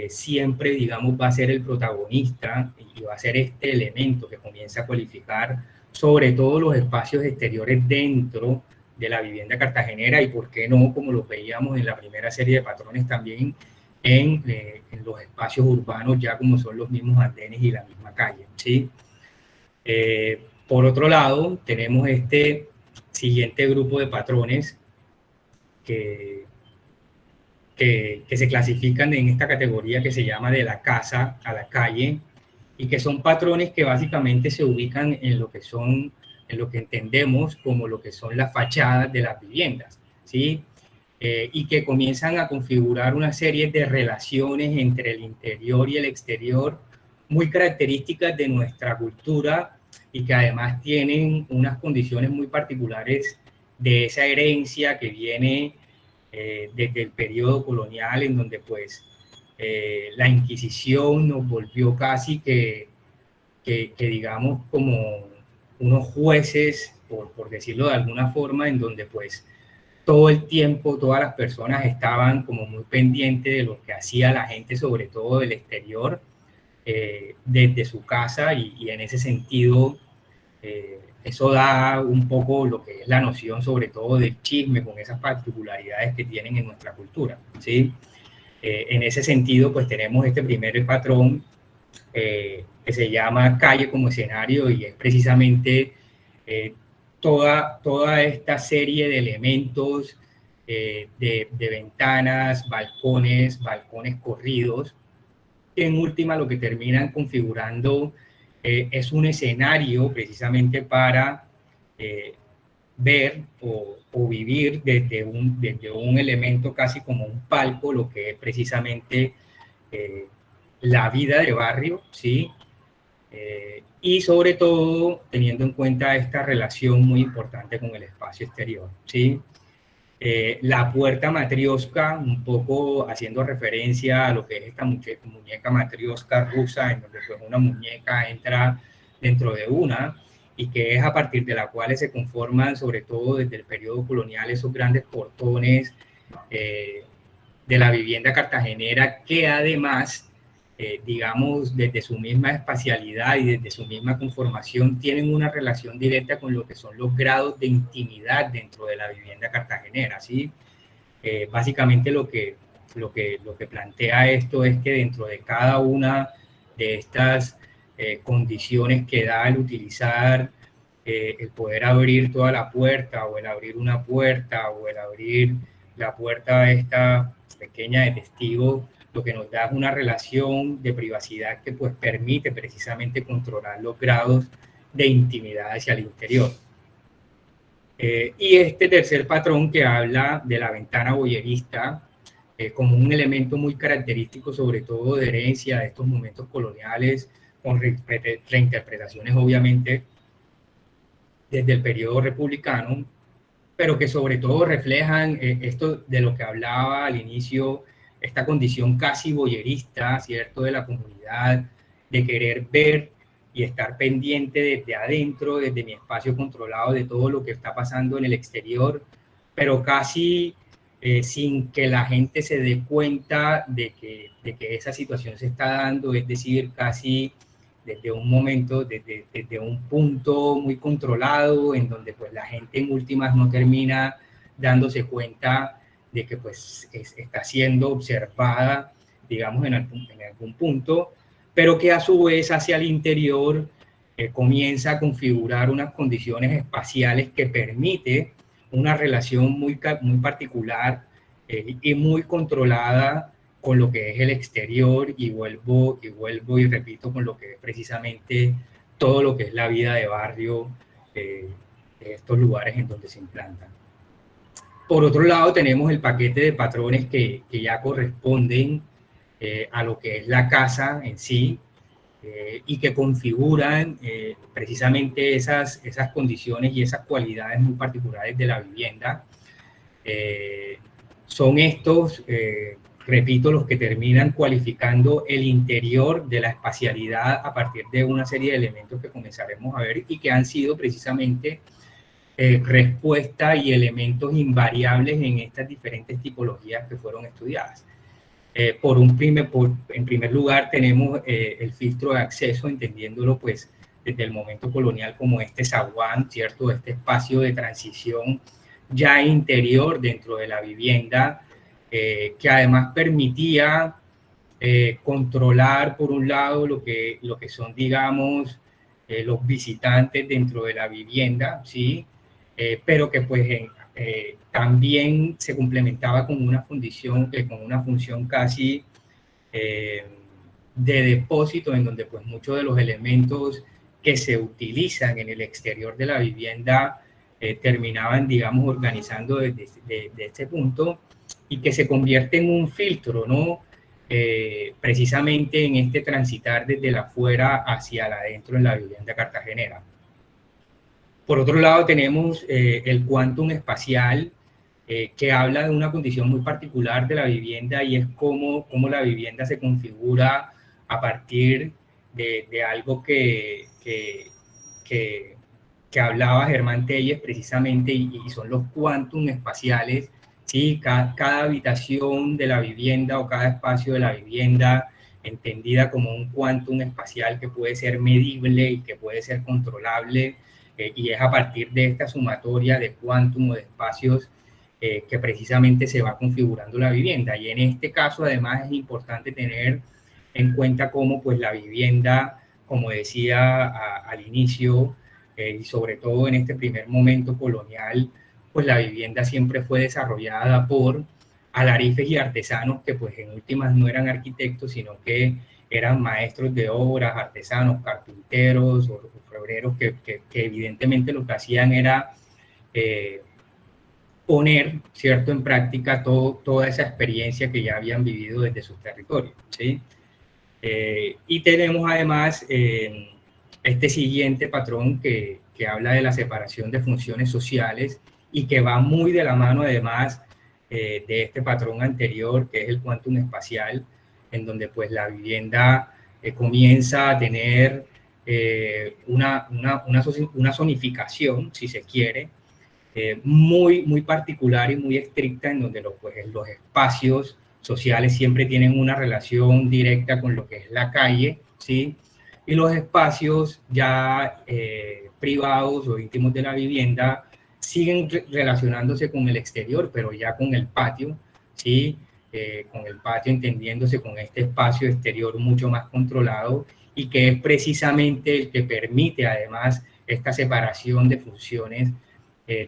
Speaker 2: siempre, digamos, va a ser el protagonista y va a ser este elemento que comienza a cualificar sobre todo los espacios exteriores dentro de la vivienda cartagenera, y por qué no, como lo veíamos en la primera serie de patrones, también en los espacios urbanos, ya como son los mismos andenes y la misma calle, ¿sí? Por otro lado, tenemos este siguiente grupo de patrones que se clasifican en esta categoría que se llama de la casa a la calle, y que son patrones que básicamente se ubican en lo que son, en lo que entendemos como lo que son las fachadas de las viviendas, ¿sí? Y que comienzan a configurar una serie de relaciones entre el interior y el exterior muy características de nuestra cultura, y que además tienen unas condiciones muy particulares de esa herencia que viene desde el periodo colonial, en donde pues la Inquisición nos volvió casi que digamos como unos jueces, por decirlo de alguna forma, en donde pues todo el tiempo todas las personas estaban como muy pendientes de lo que hacía la gente, sobre todo del exterior, desde su casa, y en ese sentido eso da un poco lo que es la noción sobre todo del chisme, con esas particularidades que tienen en nuestra cultura, ¿sí? En ese sentido, pues tenemos este primer patrón que se llama calle como escenario, y es precisamente toda esta serie de elementos de ventanas, balcones corridos, que en última lo que terminan configurando es un escenario precisamente para ver o vivir desde un elemento casi como un palco, lo que es precisamente la vida de barrio, ¿sí? Y sobre todo teniendo en cuenta esta relación muy importante con el espacio exterior, ¿sí? La puerta matrioska, un poco haciendo referencia a lo que es esta muñeca matrioska rusa, en donde pues una muñeca entra dentro de una, y que es a partir de la cual se conforman, sobre todo desde el periodo colonial, esos grandes portones de la vivienda cartagenera, que además, digamos, desde su misma espacialidad y desde su misma conformación, tienen una relación directa con lo que son los grados de intimidad dentro de la vivienda cartagenera, ¿sí? Básicamente lo que plantea esto es que dentro de cada una de estas condiciones que da el utilizar el poder abrir toda la puerta, o el abrir una puerta, o el abrir la puerta esta pequeña de testigo, lo que nos da es una relación de privacidad que pues permite precisamente controlar los grados de intimidad hacia el interior. Y este tercer patrón, que habla de la ventana boyerista como un elemento muy característico, sobre todo de herencia de estos momentos coloniales, con reinterpretaciones obviamente desde el periodo republicano, pero que sobre todo reflejan esto de lo que hablaba al inicio, esta condición casi boyerista, ¿cierto?, de la comunidad, de querer ver y estar pendiente desde adentro, desde mi espacio controlado, de todo lo que está pasando en el exterior, pero casi sin que la gente se dé cuenta de que esa situación se está dando, es decir, casi desde un momento, desde un punto muy controlado, en donde pues la gente en últimas no termina dándose cuenta de que pues está siendo observada, digamos, en algún punto, pero que a su vez hacia el interior comienza a configurar unas condiciones espaciales que permite una relación muy particular y muy controlada con lo que es el exterior, y vuelvo y repito, con lo que es precisamente todo lo que es la vida de barrio de estos lugares en donde se implantan. Por otro lado, tenemos el paquete de patrones que ya corresponden a lo que es la casa en sí, y que configuran precisamente esas condiciones y esas cualidades muy particulares de la vivienda. Son estos, repito, los que terminan cualificando el interior de la espacialidad a partir de una serie de elementos que comenzaremos a ver y que han sido precisamente respuesta y elementos invariables en estas diferentes tipologías que fueron estudiadas. En primer lugar tenemos el filtro de acceso, entendiéndolo pues desde el momento colonial como este zaguán, ¿cierto? Este espacio de transición ya interior dentro de la vivienda, que además permitía controlar por un lado lo que son, digamos, los visitantes dentro de la vivienda, ¿sí? Pero que pues también se complementaba con una función casi de depósito, en donde pues muchos de los elementos que se utilizan en el exterior de la vivienda terminaban, digamos, organizando desde este punto, y que se convierte en un filtro, ¿no? Precisamente en este transitar desde el afuera hacia el adentro en la vivienda cartagenera. Por otro lado, tenemos el quantum espacial, que habla de una condición muy particular de la vivienda, y es cómo la vivienda se configura a partir de algo que hablaba Germán Telles precisamente, y son los quantum espaciales, ¿sí? Cada habitación de la vivienda o cada espacio de la vivienda entendida como un quantum espacial que puede ser medible y que puede ser controlable, y es a partir de esta sumatoria de quantum o de espacios que precisamente se va configurando la vivienda. Y en este caso además es importante tener en cuenta cómo pues la vivienda, como decía al inicio, y sobre todo en este primer momento colonial, pues la vivienda siempre fue desarrollada por alarifes y artesanos que pues en últimas no eran arquitectos, sino que eran maestros de obras, artesanos, carpinteros o obreros que evidentemente lo que hacían era poner, ¿cierto?, en práctica toda esa experiencia que ya habían vivido desde sus territorios, ¿sí? Y tenemos además este siguiente patrón que habla de la separación de funciones sociales, y que va muy de la mano además de este patrón anterior, que es el quantum espacial, en donde pues la vivienda comienza a tener una zonificación, si se quiere, muy particular y muy estricta, en donde los espacios sociales siempre tienen una relación directa con lo que es la calle, ¿sí? Y los espacios ya privados o íntimos de la vivienda siguen relacionándose con el exterior, pero ya con el patio, ¿sí? Con el patio entendiéndose con este espacio exterior mucho más controlado, y que es precisamente el que permite además esta separación de funciones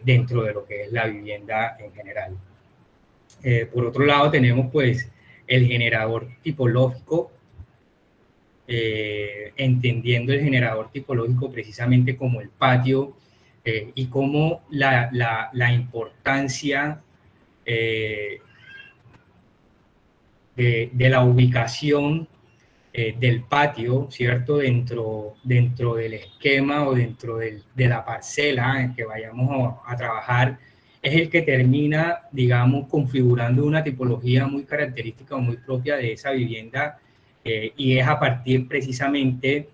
Speaker 2: dentro de lo que es la vivienda en general. Por otro lado tenemos pues el generador tipológico, entendiendo el generador tipológico precisamente como el patio, y como la importancia de la ubicación del patio, ¿cierto?, dentro del esquema o dentro de la parcela en que vayamos a trabajar, es el que termina, digamos, configurando una tipología muy característica o muy propia de esa vivienda, y es a partir precisamente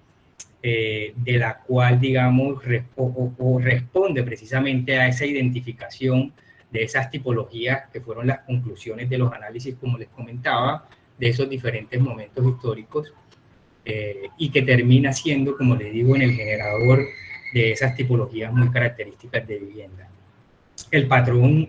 Speaker 2: de la cual, digamos, responde precisamente a esa identificación de esas tipologías que fueron las conclusiones de los análisis, como les comentaba, de esos diferentes momentos históricos, y que termina siendo, como les digo, en el generador de esas tipologías muy características de vivienda. El patrón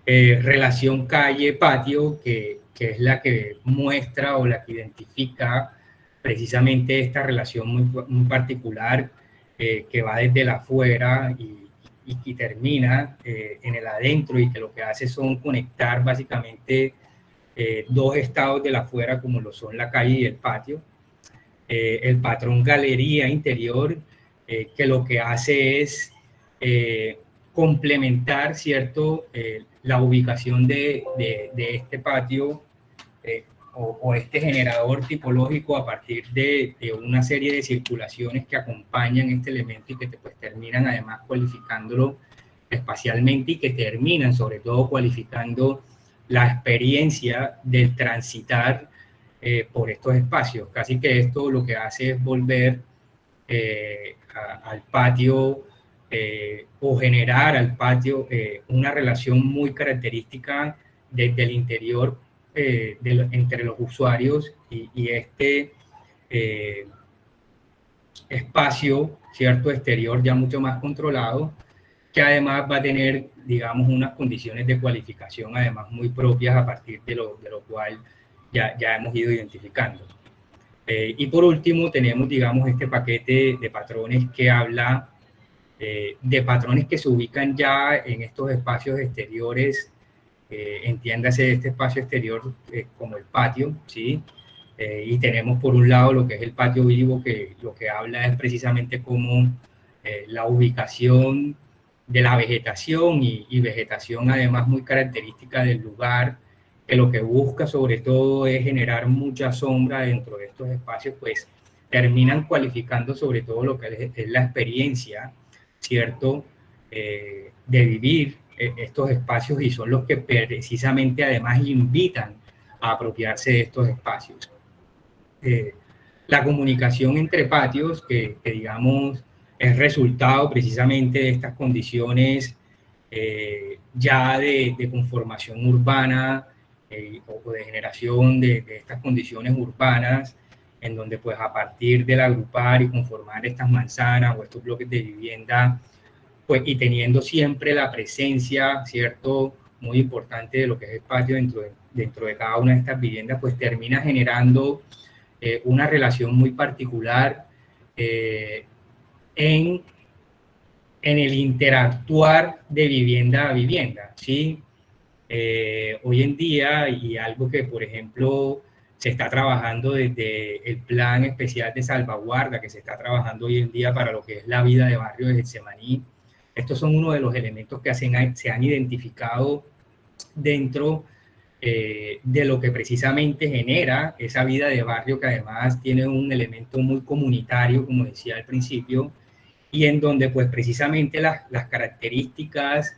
Speaker 2: relación calle-patio, que es la que muestra o la que identifica precisamente esta relación muy particular, que va desde el afuera y termina en el adentro, y que lo que hace son conectar básicamente dos estados del afuera, como lo son la calle y el patio. El patrón galería interior, que lo que hace es complementar, ¿cierto?, la ubicación de este patio o este generador tipológico a partir de una serie de circulaciones que acompañan este elemento y que pues, terminan además cualificándolo espacialmente y que terminan sobre todo cualificando la experiencia del transitar por estos espacios. Casi que esto lo que hace es volver al patio o generar al patio una relación muy característica desde el interior entre los usuarios y este espacio, cierto, exterior ya mucho más controlado, que además va a tener, digamos, unas condiciones de cualificación además muy propias a partir de lo cual ya hemos ido identificando. Y por último tenemos, digamos, este paquete de patrones que habla de patrones que se ubican ya en estos espacios exteriores, entiéndase este espacio exterior como el patio, ¿sí? Y tenemos por un lado lo que es el patio vivo, que lo que habla es precisamente como la ubicación de la vegetación y vegetación además muy característica del lugar, que lo que busca sobre todo es generar mucha sombra dentro de estos espacios, pues terminan cualificando sobre todo lo que es la experiencia, ¿cierto? De vivir estos espacios y son los que precisamente además invitan a apropiarse de estos espacios. La comunicación entre patios, que digamos es resultado precisamente de estas condiciones ya de conformación urbana o de generación de estas condiciones urbanas, en donde pues a partir del agrupar y conformar estas manzanas o estos bloques de vivienda, pues y teniendo siempre la presencia, ¿cierto?, muy importante de lo que es el patio dentro de cada una de estas viviendas, pues termina generando una relación muy particular en el interactuar de vivienda a vivienda, ¿sí? Hoy en día, y algo que, por ejemplo, se está trabajando desde el Plan Especial de Salvaguarda, que se está trabajando hoy en día para lo que es la vida de barrio de Getsemaní, estos son uno de los elementos que se han identificado dentro de lo que precisamente genera esa vida de barrio, que además tiene un elemento muy comunitario, como decía al principio, y en donde pues precisamente las características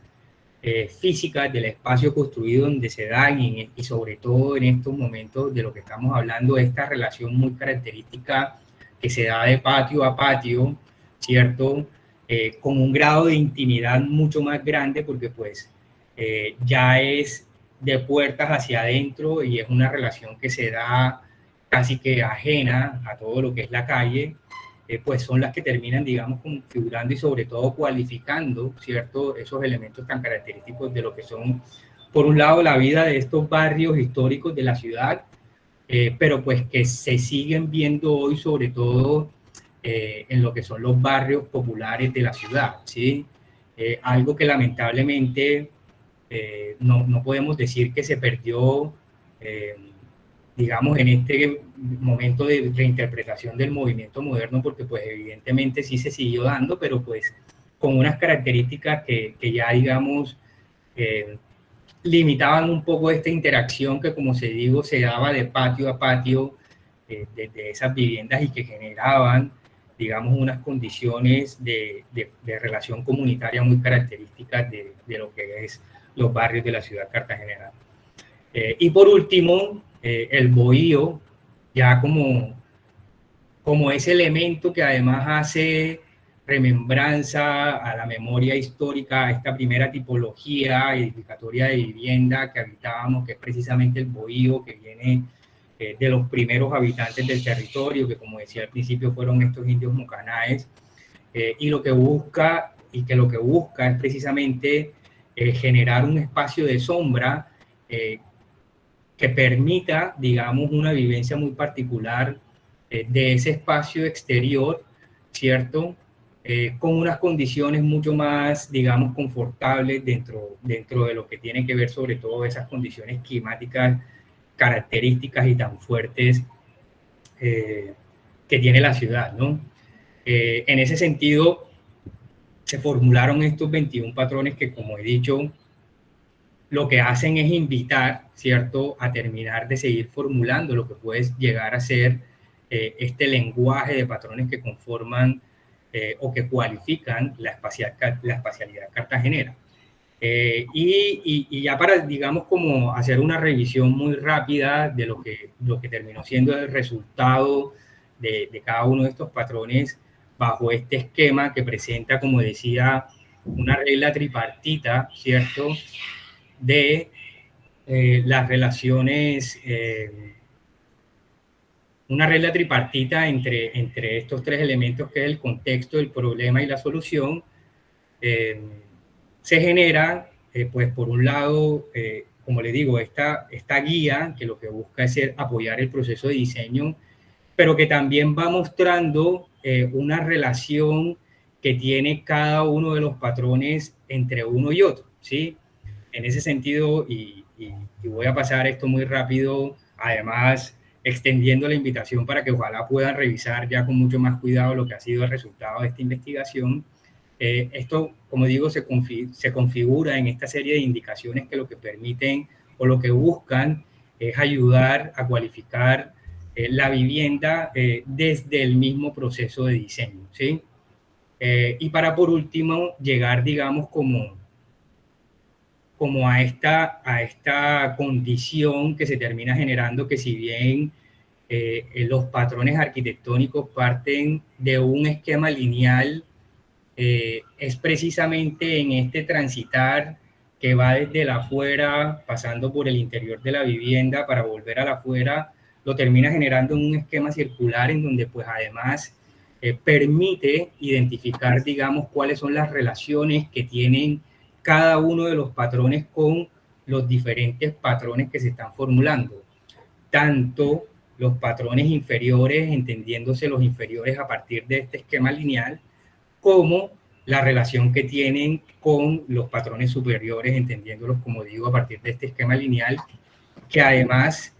Speaker 2: físicas del espacio construido donde se dan y sobre todo en estos momentos de lo que estamos hablando, esta relación muy característica que se da de patio a patio, ¿cierto? Con un grado de intimidad mucho más grande porque pues ya es de puertas hacia adentro y es una relación que se da casi que ajena a todo lo que es la calle, pues son las que terminan, digamos, configurando y sobre todo cualificando, ¿cierto?, esos elementos tan característicos de lo que son, por un lado, la vida de estos barrios históricos de la ciudad, pero pues que se siguen viendo hoy sobre todo en lo que son los barrios populares de la ciudad, ¿sí? Algo que lamentablemente no podemos decir que se perdió, digamos, en este momento de reinterpretación del movimiento moderno, porque pues evidentemente sí se siguió dando, pero pues con unas características que ya, digamos, limitaban un poco esta interacción que, como se digo, se daba de patio a patio desde esas viviendas y que generaban, digamos, unas condiciones de relación comunitaria muy características de lo que es los barrios de la ciudad cartagenera. Y por último, el bohío, ya como ese elemento que además hace remembranza a la memoria histórica, a esta primera tipología edificatoria de vivienda que habitábamos, que es precisamente el bohío, que viene de los primeros habitantes del territorio, que como decía al principio fueron estos indios mocanaes, y lo que busca es precisamente generar un espacio de sombra que permita, digamos, una vivencia muy particular de ese espacio exterior, ¿cierto? Con unas condiciones mucho más, digamos, confortables dentro de lo que tiene que ver sobre todo esas condiciones climáticas características y tan fuertes que tiene la ciudad, ¿no? En ese sentido, se formularon estos 21 patrones que, como he dicho, lo que hacen es invitar, ¿cierto?, a terminar de seguir formulando lo que puede llegar a ser este lenguaje de patrones que conforman o que cualifican la espacialidad cartagenera. Y ya para, digamos, como hacer una revisión muy rápida de lo que terminó siendo el resultado de cada uno de estos patrones bajo este esquema que presenta, como decía, una regla tripartita, ¿cierto?, de las relaciones, una regla tripartita entre estos tres elementos, que es el contexto, el problema y la solución. Se genera, pues por un lado, como le digo, esta guía que lo que busca es apoyar el proceso de diseño, pero que también va mostrando una relación que tiene cada uno de los patrones entre uno y otro, ¿sí? En ese sentido, y voy a pasar esto muy rápido, además extendiendo la invitación para que ojalá puedan revisar ya con mucho más cuidado lo que ha sido el resultado de esta investigación. Esto, como digo, se configura en esta serie de indicaciones que lo que permiten o lo que buscan es ayudar a cualificar la vivienda desde el mismo proceso de diseño, ¿sí? Y para, por último, llegar, digamos, como a esta condición que se termina generando, que si bien los patrones arquitectónicos parten de un esquema lineal, es precisamente en este transitar que va desde el afuera, pasando por el interior de la vivienda para volver al afuera, lo termina generando en un esquema circular en donde pues además permite identificar, digamos, cuáles son las relaciones que tienen cada uno de los patrones con los diferentes patrones que se están formulando. Tanto los patrones inferiores, entendiéndose los inferiores a partir de este esquema lineal, como la relación que tienen con los patrones superiores, entendiéndolos, como digo, a partir de este esquema lineal, que además,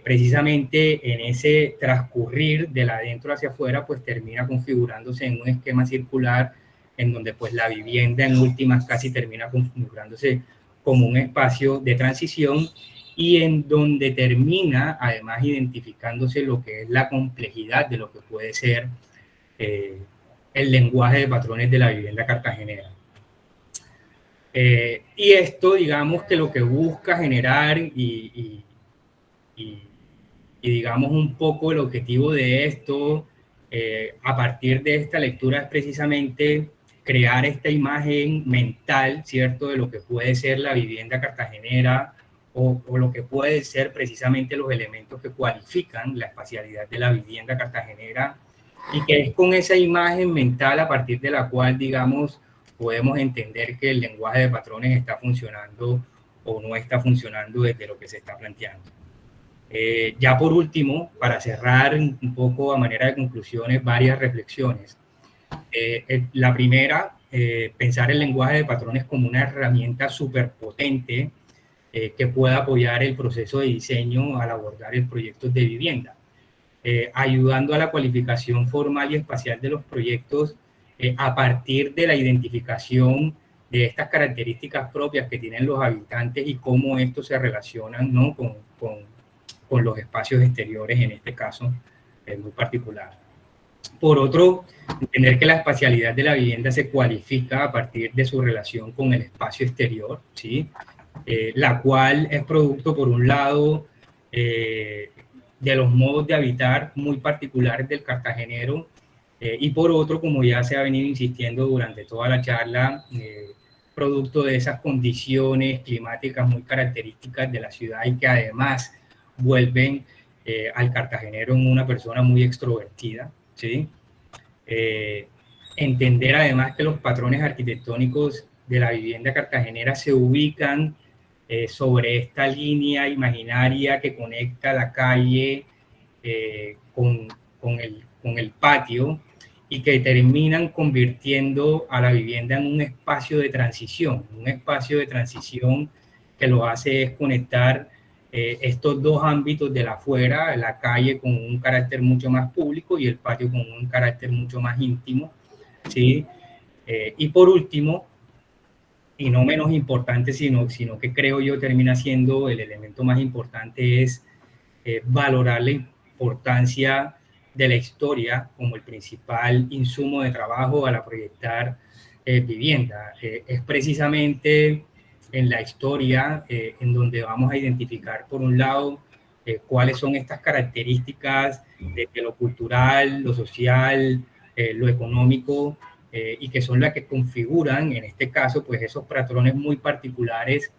Speaker 2: precisamente en ese transcurrir de la adentro hacia afuera, pues termina configurándose en un esquema circular, en donde pues la vivienda en últimas casi termina configurándose como un espacio de transición, y en donde termina además identificándose lo que es la complejidad de lo que puede ser el lenguaje de patrones de la vivienda cartagenera. Y esto, digamos, que lo que busca generar y digamos un poco el objetivo de esto, a partir de esta lectura, es precisamente crear esta imagen mental, ¿cierto?, de lo que puede ser la vivienda cartagenera o lo que pueden ser precisamente los elementos que cualifican la espacialidad de la vivienda cartagenera, y que es con esa imagen mental a partir de la cual, digamos, podemos entender que el lenguaje de patrones está funcionando o no está funcionando desde lo que se está planteando. Ya por último, para cerrar un poco a manera de conclusiones, varias reflexiones. La primera, pensar el lenguaje de patrones como una herramienta súper potente que pueda apoyar el proceso de diseño al abordar el proyecto de vivienda. Ayudando a la cualificación formal y espacial de los proyectos a partir de la identificación de estas características propias que tienen los habitantes y cómo estos se relacionan, ¿no?, con los espacios exteriores, en este caso muy particular. Por otro, entender que la espacialidad de la vivienda se cualifica a partir de su relación con el espacio exterior, ¿sí? La cual es producto, por un lado, de los modos de habitar muy particulares del cartagenero, y por otro, como ya se ha venido insistiendo durante toda la charla, producto de esas condiciones climáticas muy características de la ciudad y que además vuelven al cartagenero en una persona muy extrovertida, ¿sí? Entender además que los patrones arquitectónicos de la vivienda cartagenera se ubican sobre esta línea imaginaria que conecta la calle con el patio, y que terminan convirtiendo a la vivienda en un espacio de transición que lo hace es conectar estos dos ámbitos de la afuera, la calle con un carácter mucho más público y el patio con un carácter mucho más íntimo, ¿sí? Y por último, y no menos importante, sino que creo yo termina siendo el elemento más importante, es valorar la importancia de la historia como el principal insumo de trabajo al proyectar vivienda. Es precisamente en la historia en donde vamos a identificar, por un lado, cuáles son estas características de lo cultural, lo social, lo económico, y que son las que configuran, en este caso, pues esos patrones muy particulares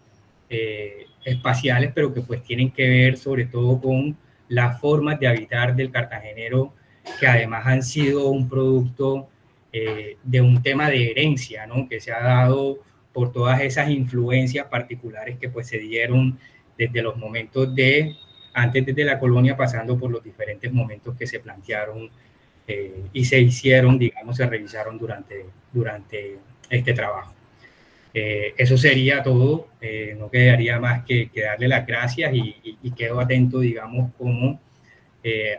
Speaker 2: espaciales, pero que pues tienen que ver sobre todo con las formas de habitar del cartagenero, que además han sido un producto de un tema de herencia, ¿no? Que se ha dado por todas esas influencias particulares que pues se dieron desde los momentos de antes desde la colonia, pasando por los diferentes momentos que se plantearon y se hicieron, digamos, se revisaron durante este trabajo. Eso sería todo, no quedaría más que darle las gracias y quedo atento, digamos, como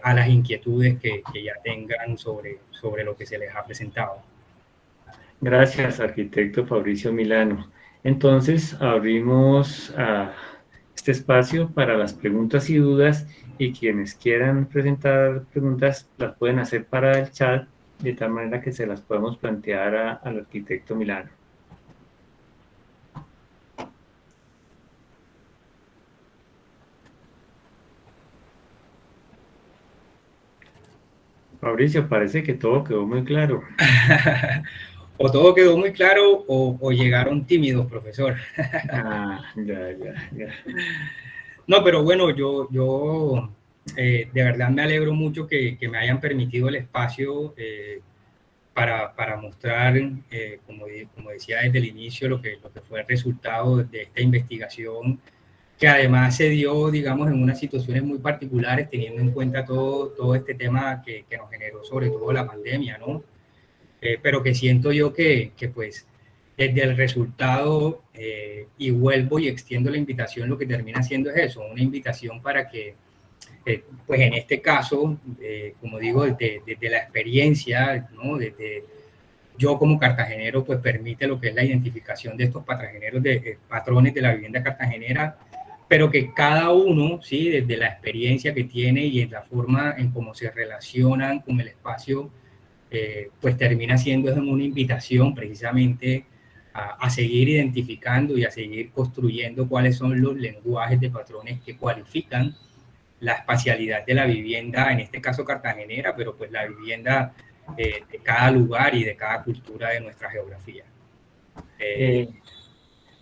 Speaker 2: a las inquietudes que ya tengan sobre lo que se les ha presentado.
Speaker 1: Gracias, arquitecto Fabricio Milano. Entonces, abrimos este espacio para las preguntas y dudas, y quienes quieran presentar preguntas las pueden hacer para el chat, de tal manera que se las podemos plantear al arquitecto Milano. Fabricio, parece que todo quedó muy claro.
Speaker 2: O todo quedó muy claro o llegaron tímidos, profesor.
Speaker 1: Ya.
Speaker 2: No, pero bueno, yo de verdad me alegro mucho que me hayan permitido el espacio para mostrar, como decía desde el inicio, lo que fue el resultado de esta investigación, que además se dio, digamos, en unas situaciones muy particulares, teniendo en cuenta todo este tema que nos generó sobre todo la pandemia, ¿no? Pero que siento yo que pues desde el resultado, y vuelvo y extiendo la invitación, lo que termina siendo es eso, una invitación para que, pues en este caso, como digo, desde la experiencia, ¿no? Desde yo como cartagenero, pues permite lo que es la identificación de estos patrones de la vivienda cartagenera, pero que cada uno, ¿sí? Desde la experiencia que tiene y en la forma en cómo se relacionan con el espacio, pues termina siendo una invitación precisamente a seguir identificando y a seguir construyendo cuáles son los lenguajes de patrones que cualifican la espacialidad de la vivienda, en este caso cartagenera, pero pues la vivienda de cada lugar y de cada cultura de nuestra geografía.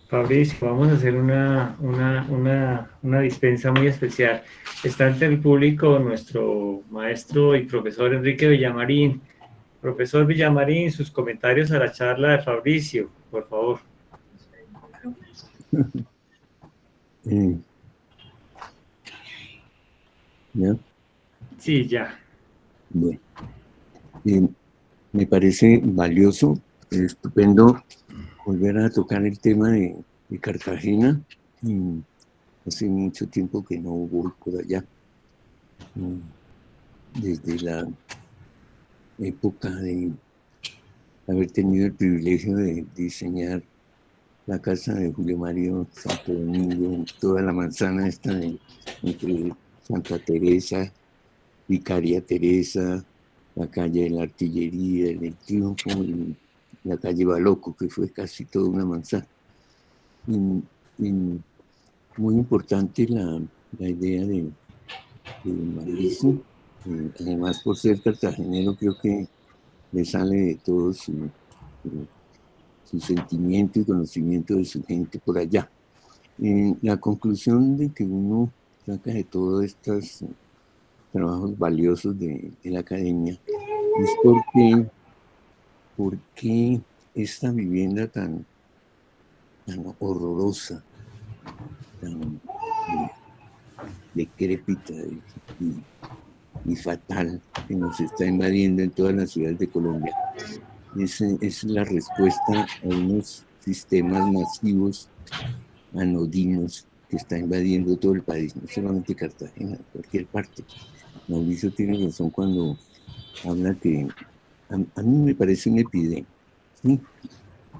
Speaker 1: Fabricio, vamos a hacer una dispensa muy especial. Está entre el público nuestro maestro y profesor Enrique Villamarín. Profesor Villamarín, sus comentarios a la charla de Fabricio, por favor.
Speaker 3: ¿Ya?
Speaker 1: Sí, ya.
Speaker 3: Bueno, me parece valioso, estupendo volver a tocar el tema de Cartagena. Hace mucho tiempo que no voy por allá. Desde la época de haber tenido el privilegio de diseñar la casa de Julio Mario Santo Domingo, toda la manzana esta entre Santa Teresa, Vicaria Teresa, la calle de la Artillería, el Triunfo, y la calle Baloco, que fue casi toda una manzana. Muy importante la idea de Mauricio. Además, por ser cartagenero, creo que le sale de todo su sentimiento y conocimiento de su gente por allá. La conclusión de que uno saca de todos estos trabajos valiosos de la academia es porque esta vivienda tan horrorosa, tan decrépita y fatal, que nos está invadiendo en todas las ciudades de Colombia, es la respuesta a unos sistemas masivos anodinos que está invadiendo todo el país, no solamente Cartagena, cualquier parte. Mauricio tiene razón cuando habla que a mí me parece una epidemia, ¿sí?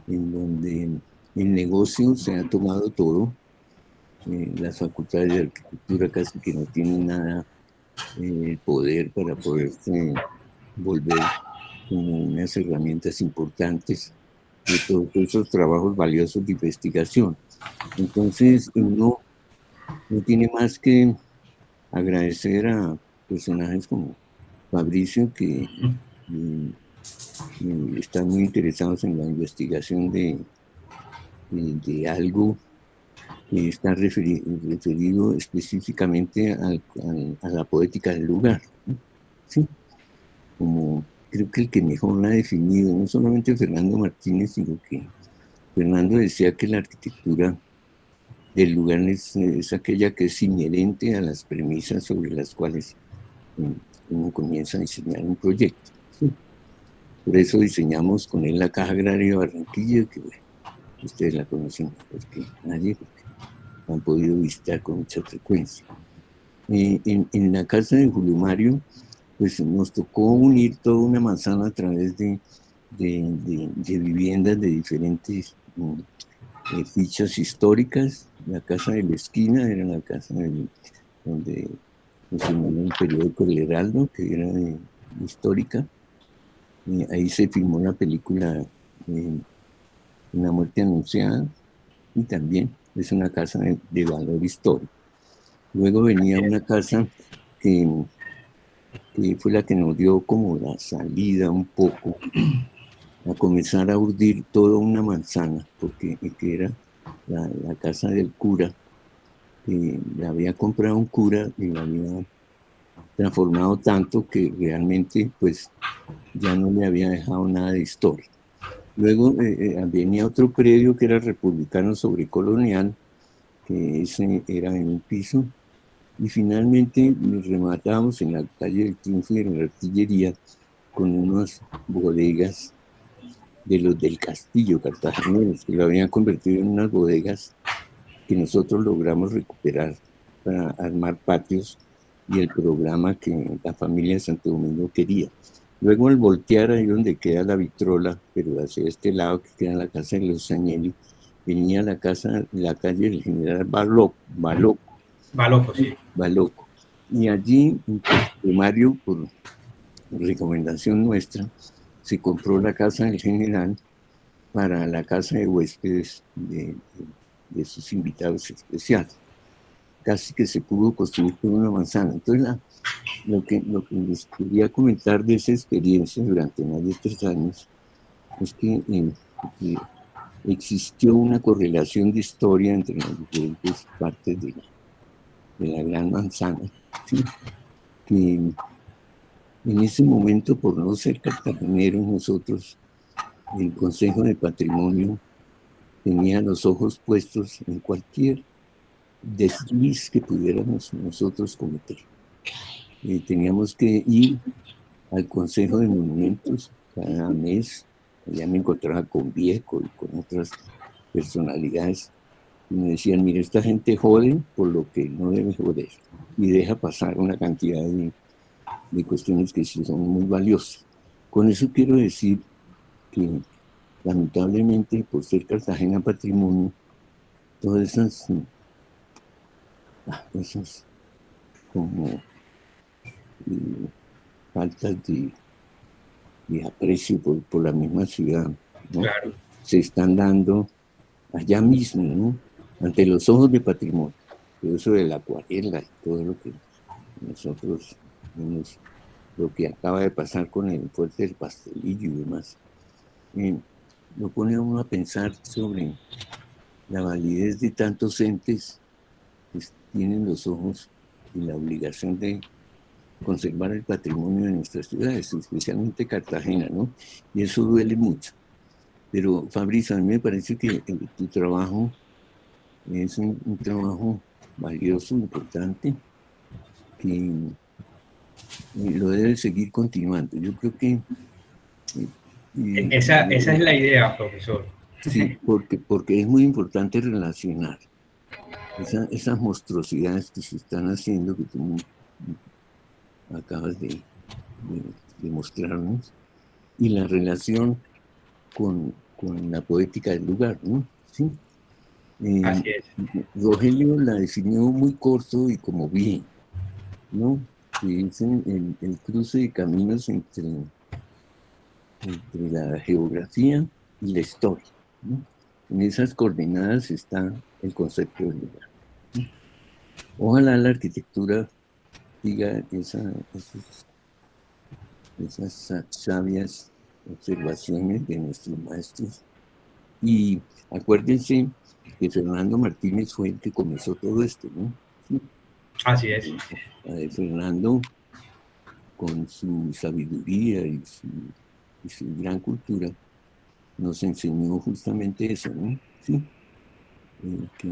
Speaker 3: En donde el negocio se ha tomado todo, las facultades de arquitectura casi que no tienen nada el poder para poderse volver como unas herramientas importantes de todos esos trabajos valiosos de investigación. Entonces, uno no tiene más que agradecer a personajes como Fabricio, que están muy interesados en la investigación de algo que está referido específicamente a la poética del lugar, ¿no? ¿Sí? Como creo que el que mejor la ha definido, no solamente Fernando Martínez, sino que Fernando decía que la arquitectura del lugar es aquella que es inherente a las premisas sobre las cuales uno comienza a diseñar un proyecto. ¿Sí? Por eso diseñamos con él la Caja Agraria de Barranquilla, que bueno, ustedes la conocen porque nadie, porque han podido visitar con mucha frecuencia. En la casa de Julio Mario, pues nos tocó unir toda una manzana a través de viviendas de diferentes fichas históricas. La casa de la esquina era la casa donde funcionó el periódico El Heraldo, que era histórica. Ahí se filmó la película Una muerte anunciada, y también es una casa de valor histórico. Luego venía una casa que fue la que nos dio como la salida un poco a comenzar a urdir toda una manzana, porque que era la casa del cura, que la había comprado un cura y la había transformado tanto que realmente pues ya no le había dejado nada de historia. Luego venía otro predio que era republicano sobre colonial, que ese era en un piso, y finalmente rematábamos en la calle del Triunfo y en la Artillería con unas bodegas de los del Castillo cartageneros, que lo habían convertido en unas bodegas que nosotros logramos recuperar para armar patios y el programa que la familia de Santo Domingo quería. Luego al voltear ahí donde queda la vitrola, pero hacia este lado que queda la casa de los Sañeli, venía la calle del general Baloco. Y allí, pues, Mario, por recomendación nuestra, se compró la casa del general para la casa de huéspedes de sus invitados especiales. Casi que se pudo construir con una manzana. Entonces, lo que les quería comentar de esa experiencia durante más de 3 años es que existió una correlación de historia entre las diferentes partes de la gran manzana, ¿sí? Que en ese momento, por no ser cartageneros nosotros, el Consejo de Patrimonio tenía los ojos puestos en cualquier desliz que pudiéramos nosotros cometer. Teníamos que ir al Consejo de Monumentos cada mes. Allá me encontraba con Vieco y con otras personalidades y me decían, mire, esta gente jode por lo que no debe joder y deja pasar una cantidad de cuestiones que sí son muy valiosas. Con eso quiero decir que lamentablemente, por ser Cartagena Patrimonio, todas esas como faltas de aprecio por la misma ciudad, ¿no?
Speaker 2: Claro.
Speaker 3: Se están dando allá mismo, ¿no? Ante los ojos de patrimonio. Todo eso de la acuarela y todo lo que nosotros vemos, lo que acaba de pasar con el fuerte del Pastelillo y demás, lo pone a uno a pensar sobre la validez de tantos entes que tienen los ojos y la obligación de conservar el patrimonio de nuestras ciudades, especialmente Cartagena, ¿no? Y eso duele mucho. Pero, Fabrizio, a mí me parece que tu trabajo es un trabajo valioso, importante, que lo debes seguir continuando. Yo creo que...
Speaker 2: Esa es la idea, profesor.
Speaker 3: Sí, porque es muy importante relacionar esas monstruosidades que se están haciendo, que tú acabas de mostrarnos, y la relación con la poética del lugar, ¿no? ¿sí?
Speaker 2: Así es.
Speaker 3: Rogelio la definió muy corto y como bien, ¿no? Que es el cruce de caminos entre la geografía y la historia, ¿no? En esas coordenadas está el concepto del lugar, ¿no? Ojalá la arquitectura diga esas sabias observaciones de nuestros maestros. Y acuérdense que Fernando Martínez fue el que comenzó todo esto, ¿no? Sí.
Speaker 2: Así es.
Speaker 3: Fernando, con su sabiduría y su gran cultura, nos enseñó justamente eso, ¿no? Sí. Que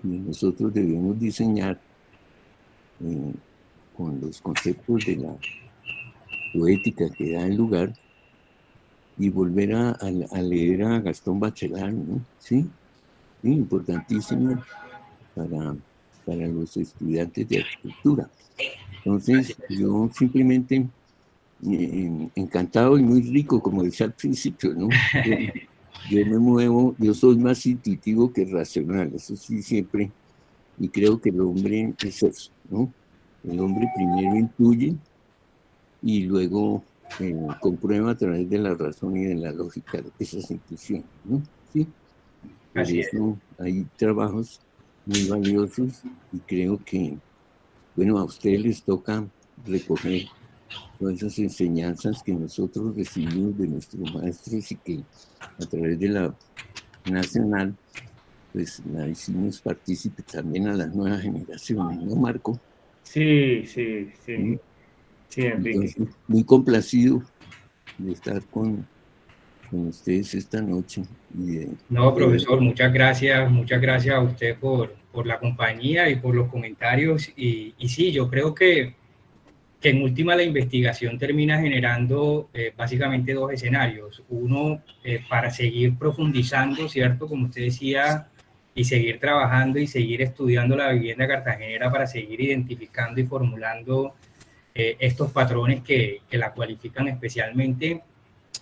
Speaker 3: nosotros debemos diseñar con los conceptos de la poética que da el lugar y volver a leer a Gastón Bachelard, ¿no? Sí, sí, importantísimo para los estudiantes de arquitectura. Entonces, yo simplemente encantado y muy rico, como decía al principio, ¿no? Yo me muevo, yo soy más intuitivo que racional, eso sí siempre, y creo que el hombre es eso, ¿no? El hombre primero intuye y luego comprueba a través de la razón y de la lógica esas intuiciones, ¿no? Sí. Por
Speaker 2: Así es.
Speaker 3: eso hay trabajos muy valiosos y creo que, bueno, a ustedes les toca recoger todas esas enseñanzas que nosotros recibimos de nuestros maestros y que a través de la nacional, pues la hicimos partícipe también a las nuevas generaciones, ¿no, Marco?
Speaker 1: Sí, sí, sí. Sí, Enrique.
Speaker 3: Entonces, muy complacido de estar con ustedes esta noche.
Speaker 2: No, profesor, muchas gracias a usted por la compañía y por los comentarios. Y sí, yo creo que en última la investigación termina generando básicamente dos escenarios. Uno, para seguir profundizando, ¿cierto? Como usted decía, y seguir trabajando y seguir estudiando la vivienda cartagenera para seguir identificando y formulando estos patrones que la cualifican especialmente.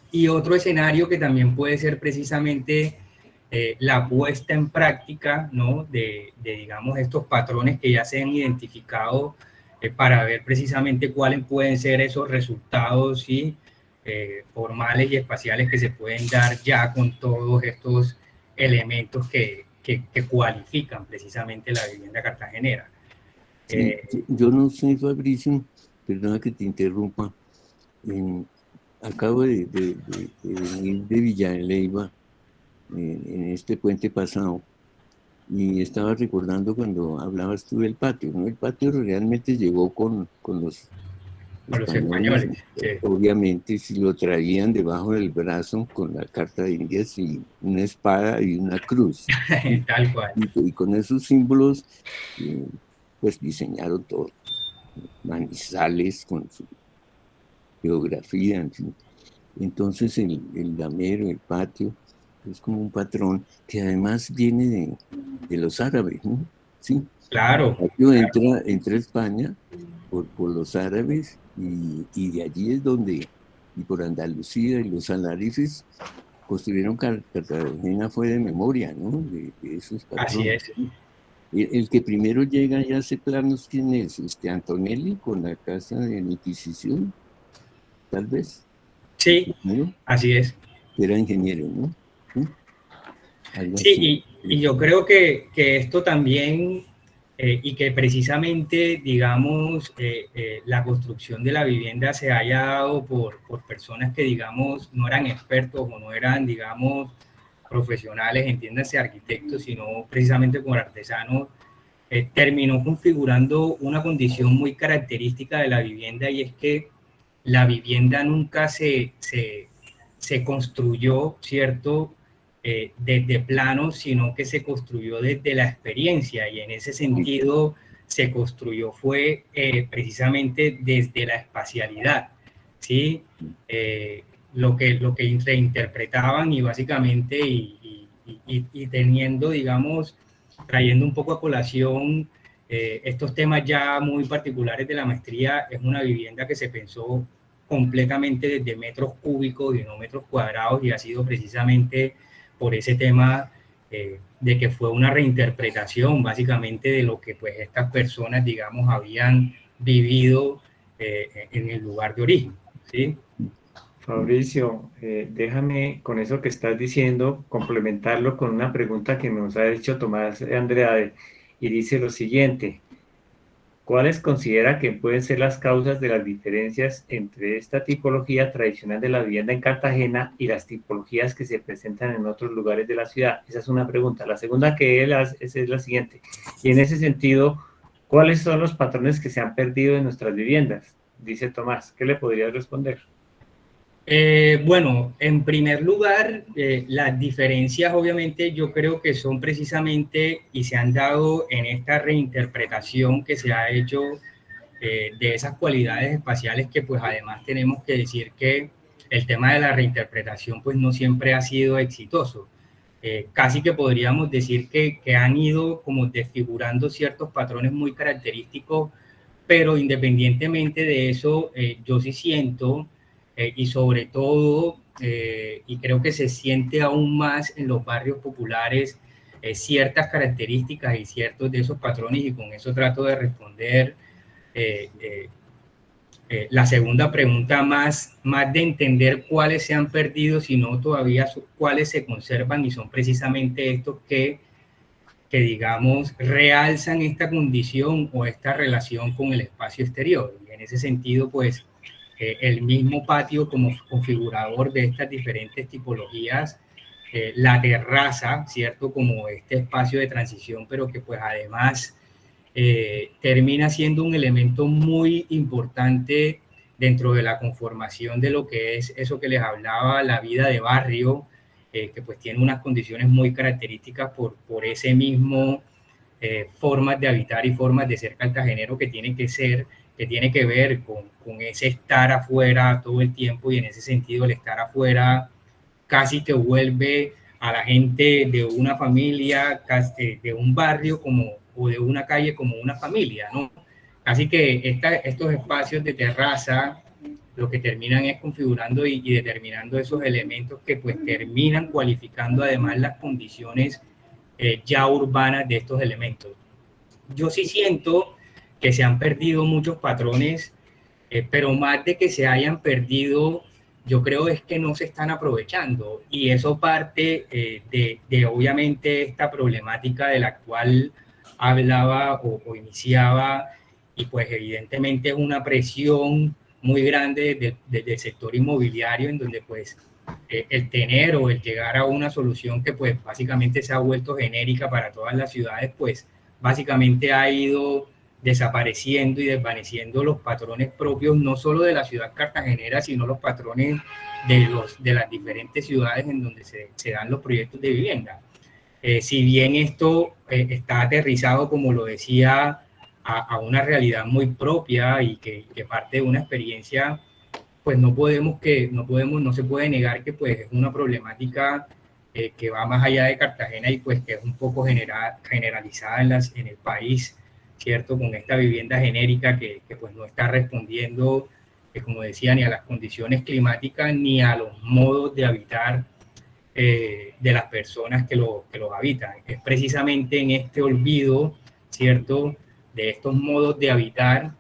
Speaker 2: Y otro escenario que también puede ser precisamente la puesta en práctica, ¿no? digamos, estos patrones que ya se han identificado para ver precisamente cuáles pueden ser esos resultados, ¿sí? Formales y espaciales que se pueden dar ya con todos estos elementos que cualifican precisamente la vivienda cartagenera.
Speaker 3: Sí, yo no sé, Fabricio, perdona que te interrumpa. Acabo de venir de Villa de Leyva en este puente pasado y estaba recordando cuando hablabas tú del patio, ¿no? El patio realmente llegó con los españoles,
Speaker 2: Sí.
Speaker 3: obviamente si lo traían debajo del brazo con la carta de Indias y una espada y una cruz.
Speaker 2: Tal cual.
Speaker 3: Y con esos símbolos, pues diseñaron todo. Manizales con su geografía, en fin. Entonces el damero, el patio, es como un patrón que además viene de los árabes, ¿no? Sí.
Speaker 2: Claro.
Speaker 3: El patio entra a España por los árabes y de allí es donde, y por Andalucía y los alarifes, construyeron Cartagena fue de memoria, ¿no? De esos patrones.
Speaker 2: Así es.
Speaker 3: El que primero llega y hace planos, ¿quién es? Antonelli con la casa de la Inquisición, tal vez.
Speaker 2: Sí, así es.
Speaker 3: Era ingeniero, ¿no?
Speaker 2: Sí, y yo creo que esto también, y que precisamente, digamos, la construcción de la vivienda se haya dado por personas que, digamos, no eran expertos o no eran, digamos, profesionales, entiéndase, arquitectos, sino precisamente como artesanos, terminó configurando una condición muy característica de la vivienda, y es que la vivienda nunca se construyó, ¿cierto?, desde plano, sino que se construyó desde la experiencia, y en ese sentido se construyó fue precisamente desde la espacialidad, ¿sí? Lo que reinterpretaban y básicamente y teniendo, digamos, trayendo un poco a colación estos temas ya muy particulares de la maestría, es una vivienda que se pensó completamente desde metros cúbicos y no metros cuadrados, y ha sido precisamente por ese tema de que fue una reinterpretación básicamente de lo que pues estas personas, digamos, habían vivido en el lugar de origen, ¿sí?
Speaker 1: Fabricio, déjame con eso que estás diciendo complementarlo con una pregunta que nos ha hecho Tomás Andrade y dice lo siguiente: ¿cuáles considera que pueden ser las causas de las diferencias entre esta tipología tradicional de la vivienda en Cartagena y las tipologías que se presentan en otros lugares de la ciudad? Esa es una pregunta. La segunda que él hace es la siguiente. Y en ese sentido, ¿cuáles son los patrones que se han perdido en nuestras viviendas? Dice Tomás, ¿qué le podrías responder?
Speaker 2: Bueno, en primer lugar, las diferencias obviamente yo creo que son precisamente y se han dado en esta reinterpretación que se ha hecho de esas cualidades espaciales que pues además tenemos que decir que el tema de la reinterpretación pues no siempre ha sido exitoso. Casi que podríamos decir que han ido como desfigurando ciertos patrones muy característicos, pero independientemente de eso, yo sí siento y sobre todo, y creo que se siente aún más en los barrios populares, ciertas características y ciertos de esos patrones, y con eso trato de responder la segunda pregunta, más de entender cuáles se han perdido, sino todavía cuáles se conservan, y son precisamente estos que digamos, realzan esta condición o esta relación con el espacio exterior. Y en ese sentido, pues, el mismo patio como configurador de estas diferentes tipologías, la terraza, ¿cierto? Como este espacio de transición, pero que pues además termina siendo un elemento muy importante dentro de la conformación de lo que es eso que les hablaba, la vida de barrio, que pues tiene unas condiciones muy características por ese mismo formas de habitar y formas de ser cartagenero que tiene que ver con ese estar afuera todo el tiempo, y en ese sentido el estar afuera casi te vuelve a la gente de una familia, de un barrio o de una calle como una familia, ¿no? Así que estos espacios de terraza lo que terminan es configurando y determinando esos elementos que pues terminan cualificando además las condiciones ya urbanas de estos elementos. Yo sí siento que se han perdido muchos patrones, pero más de que se hayan perdido, yo creo es que no se están aprovechando, y eso parte de obviamente esta problemática de la cual hablaba o iniciaba, y pues evidentemente es una presión muy grande del sector inmobiliario, en donde pues el tener o el llegar a una solución que pues básicamente se ha vuelto genérica para todas las ciudades, pues básicamente ha ido desapareciendo y desvaneciendo los patrones propios, no solo de la ciudad cartagenera, sino los patrones de las diferentes ciudades en donde se dan los proyectos de vivienda. Si bien esto está aterrizado, como lo decía, a una realidad muy propia y que parte de una experiencia, pues no se puede negar que pues es una problemática que va más allá de Cartagena, y pues que es un poco generalizada en el país, ¿cierto? Con esta vivienda genérica que pues no está respondiendo, como decía, ni a las condiciones climáticas ni a los modos de habitar de las personas que los habitan. Es precisamente en este olvido, ¿cierto?, de estos modos de habitar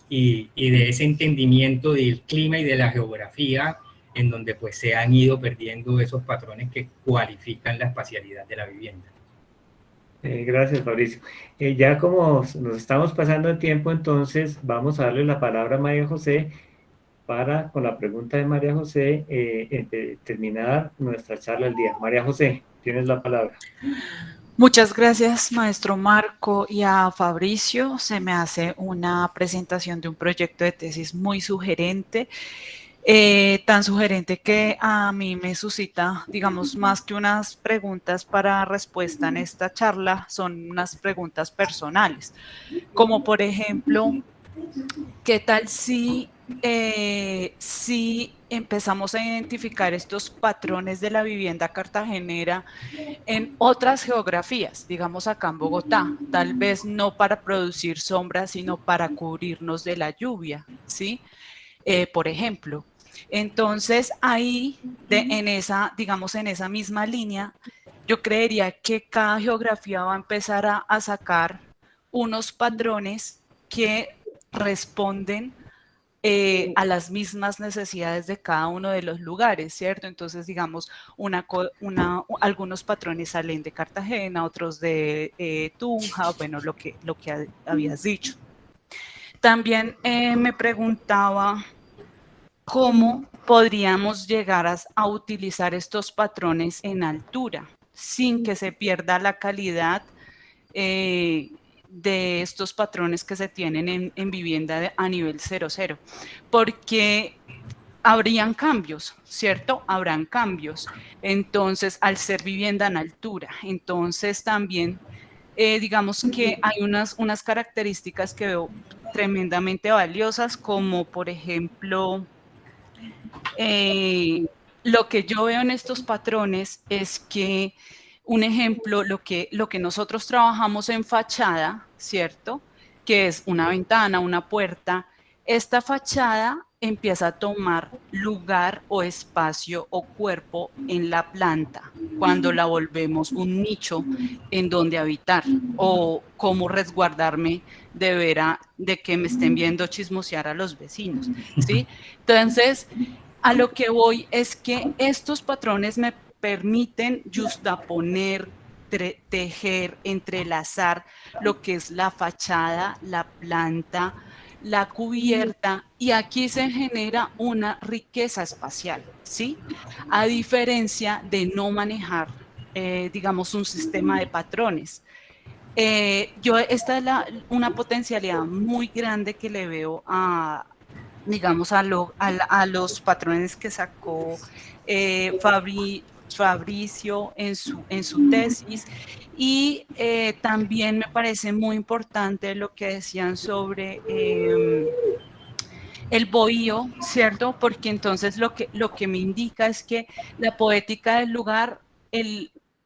Speaker 2: y de ese entendimiento del clima y de la geografía, en donde pues se han ido perdiendo esos patrones que cualifican la espacialidad de la vivienda.
Speaker 1: Gracias, Fabricio. Ya como nos estamos pasando el tiempo, entonces vamos a darle la palabra a María José para, con la pregunta de María José, terminar nuestra charla del día. María José, tienes la palabra.
Speaker 4: Muchas gracias, maestro Marco, y a Fabricio. Se me hace una presentación de un proyecto de tesis muy sugerente, tan sugerente que a mí me suscita, digamos, más que unas preguntas para respuesta en esta charla, son unas preguntas personales, como por ejemplo, ¿qué tal si empezamos a identificar estos patrones de la vivienda cartagenera en otras geografías, digamos acá en Bogotá, tal vez no para producir sombra, sino para cubrirnos de la lluvia, ¿sí? Por ejemplo. Entonces, ahí, en esa misma línea, yo creería que cada geografía va a empezar a sacar unos patrones que responden a las mismas necesidades de cada uno de los lugares, ¿cierto? Entonces, digamos, algunos patrones salen de Cartagena, otros de Tunja, bueno, lo que habías dicho. También me preguntaba cómo podríamos llegar a utilizar estos patrones en altura sin que se pierda la calidad de estos patrones que se tienen en vivienda a nivel 0,0, porque habrían cambios, ¿cierto? Habrán cambios. Entonces, al ser vivienda en altura, entonces también, digamos que hay unas características que veo tremendamente valiosas, como por ejemplo, lo que yo veo en estos patrones es que, un ejemplo, lo que nosotros trabajamos en fachada, ¿cierto? Que es una ventana, una puerta. Esta fachada empieza a tomar lugar o espacio o cuerpo en la planta cuando la volvemos un nicho en donde habitar o cómo resguardarme de que me estén viendo chismosear a los vecinos, ¿sí? Entonces, a lo que voy es que estos patrones me permiten justaponer, tejer, entrelazar lo que es la fachada, la planta, la cubierta, y aquí se genera una riqueza espacial, ¿sí? A diferencia de no manejar, digamos, un sistema de patrones. Esta es una potencialidad muy grande que le veo digamos, a los patrones que sacó Fabricio en su tesis, y también me parece muy importante lo que decían sobre el bohío, ¿cierto? Porque entonces lo que me indica es que la poética del lugar,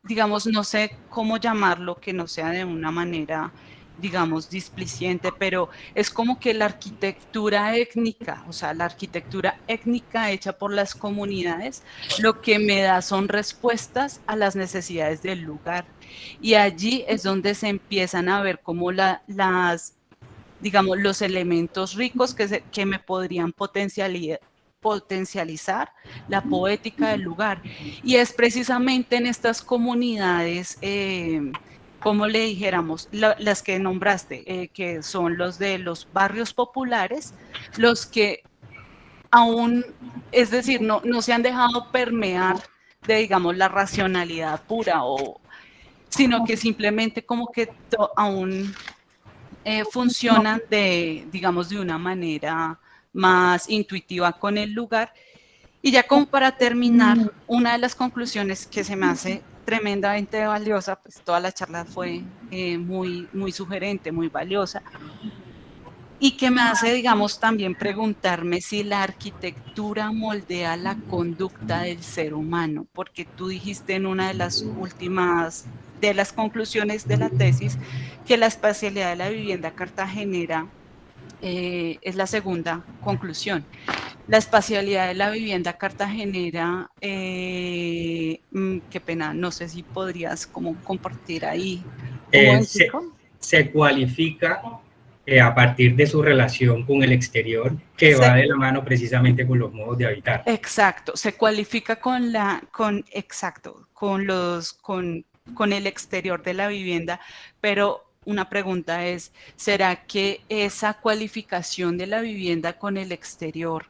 Speaker 4: digamos, no sé cómo llamarlo, que no sea de una manera, digamos, displiciente, pero es como que la arquitectura étnica, o sea, la arquitectura étnica hecha por las comunidades, lo que me da son respuestas a las necesidades del lugar. Y allí es donde se empiezan a ver como digamos, los elementos ricos que me podrían potencializar la poética del lugar. Y es precisamente en estas comunidades, como le dijéramos, las que nombraste, que son los de los barrios populares, los que aún, es decir, no se han dejado permear de, digamos, la racionalidad pura, sino que simplemente como que aún funcionan digamos, de una manera más intuitiva con el lugar. Y ya como para terminar, una de las conclusiones que se me hace tremendamente valiosa, pues toda la charla fue muy, muy sugerente, muy valiosa, y que me hace, digamos, también preguntarme si la arquitectura moldea la conducta del ser humano, porque tú dijiste en una de las últimas de las conclusiones de la tesis que la espacialidad de la vivienda cartagenera es la segunda conclusión. La espacialidad de la vivienda cartagenera, qué pena, no sé si podrías como compartir ahí.
Speaker 2: Se cualifica a partir de su relación con el exterior, que va de la mano precisamente con los modos de habitar.
Speaker 4: Exacto, se cualifica con el exterior de la vivienda, pero una pregunta es, ¿será que esa cualificación de la vivienda con el exterior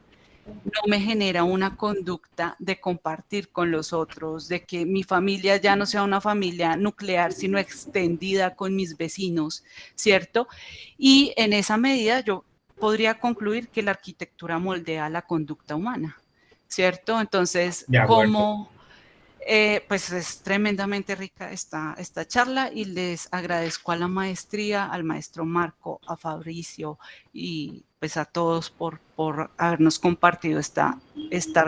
Speaker 4: no me genera una conducta de compartir con los otros, de que mi familia ya no sea una familia nuclear, sino extendida con mis vecinos, ¿cierto? Y en esa medida yo podría concluir que la arquitectura moldea la conducta humana, ¿cierto? Entonces, ¿cómo? Pues es tremendamente rica esta charla, y les agradezco a la maestría, al maestro Marco, a Fabricio y pues a todos por habernos compartido esta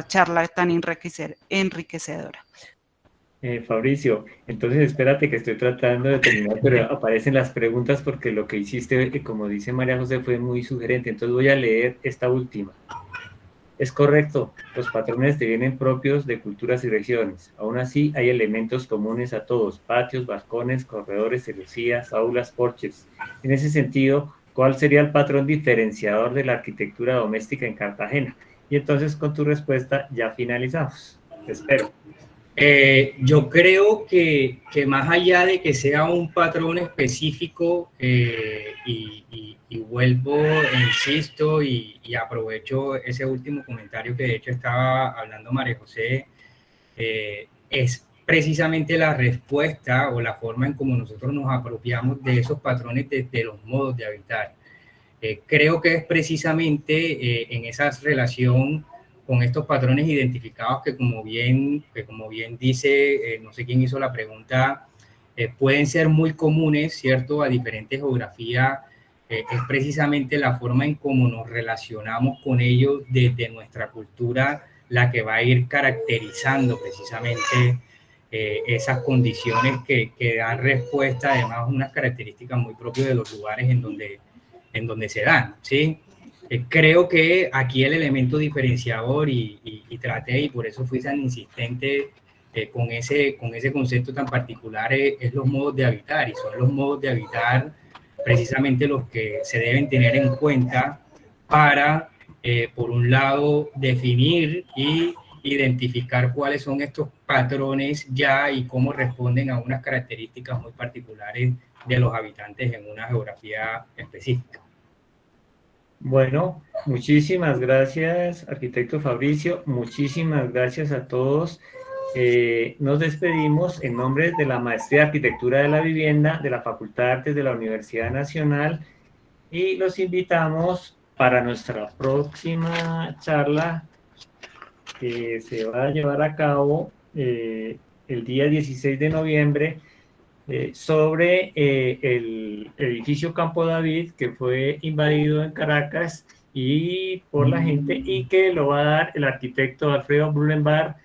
Speaker 4: charla tan enriquecedora.
Speaker 1: Fabricio, entonces espérate que estoy tratando de terminar, pero aparecen las preguntas porque lo que hiciste, como dice María José, fue muy sugerente. Entonces voy a leer esta última. Es correcto, los patrones devienen propios de culturas y regiones. Aún así, hay elementos comunes a todos: patios, balcones, corredores, celosías, aulas, porches. En ese sentido, ¿cuál sería el patrón diferenciador de la arquitectura doméstica en Cartagena? Y entonces, con tu respuesta, ya finalizamos. Te espero.
Speaker 2: Yo creo que más allá de que sea un patrón específico, y vuelvo, insisto, y aprovecho ese último comentario que de hecho estaba hablando María José, es precisamente la respuesta o la forma en cómo nosotros nos apropiamos de esos patrones de los modos de habitar. Creo que es precisamente en esa relación con estos patrones identificados que como bien dice, no sé quién hizo la pregunta, pueden ser muy comunes, ¿cierto?, a diferentes geografías. Es precisamente la forma en cómo nos relacionamos con ellos desde nuestra cultura la que va a ir caracterizando precisamente esas condiciones que dan respuesta, además, a unas características muy propias de los lugares en donde se dan, ¿sí? Creo que aquí el elemento diferenciador, y traté, y por eso fui tan insistente con ese concepto tan particular, es los modos de habitar, y son los modos de habitar precisamente los que se deben tener en cuenta para, por un lado, definir y identificar cuáles son estos patrones ya y cómo responden a unas características muy particulares de los habitantes en una geografía específica.
Speaker 1: Bueno, muchísimas gracias, arquitecto Fabricio. Muchísimas gracias a todos. Nos despedimos en nombre de la Maestría de Arquitectura de la Vivienda de la Facultad de Artes de la Universidad Nacional y los invitamos para nuestra próxima charla que se va a llevar a cabo el día 16 de noviembre sobre el edificio Campo David, que fue invadido en Caracas y por la gente, y que lo va a dar el arquitecto Alfredo Brulenbar,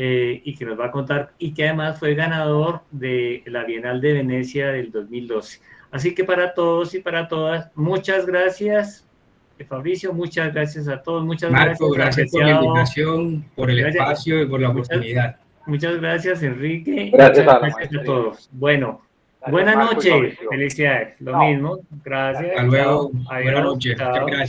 Speaker 1: y que nos va a contar, y que además fue ganador de la Bienal de Venecia del 2012. Así que para todos y para todas, muchas gracias, Fabricio, muchas gracias a todos, muchas
Speaker 2: Marco,
Speaker 1: gracias
Speaker 2: por la invitación, por el espacio y por la oportunidad.
Speaker 1: Muchas gracias, Enrique.
Speaker 5: Gracias,
Speaker 1: Muchas gracias a todos. Bueno, buenas noches. Felicidades. Lo mismo. Gracias.
Speaker 2: Hasta luego.
Speaker 1: Chao. Adiós.
Speaker 2: Buenas noches.
Speaker 1: Chao.
Speaker 2: Muchas gracias.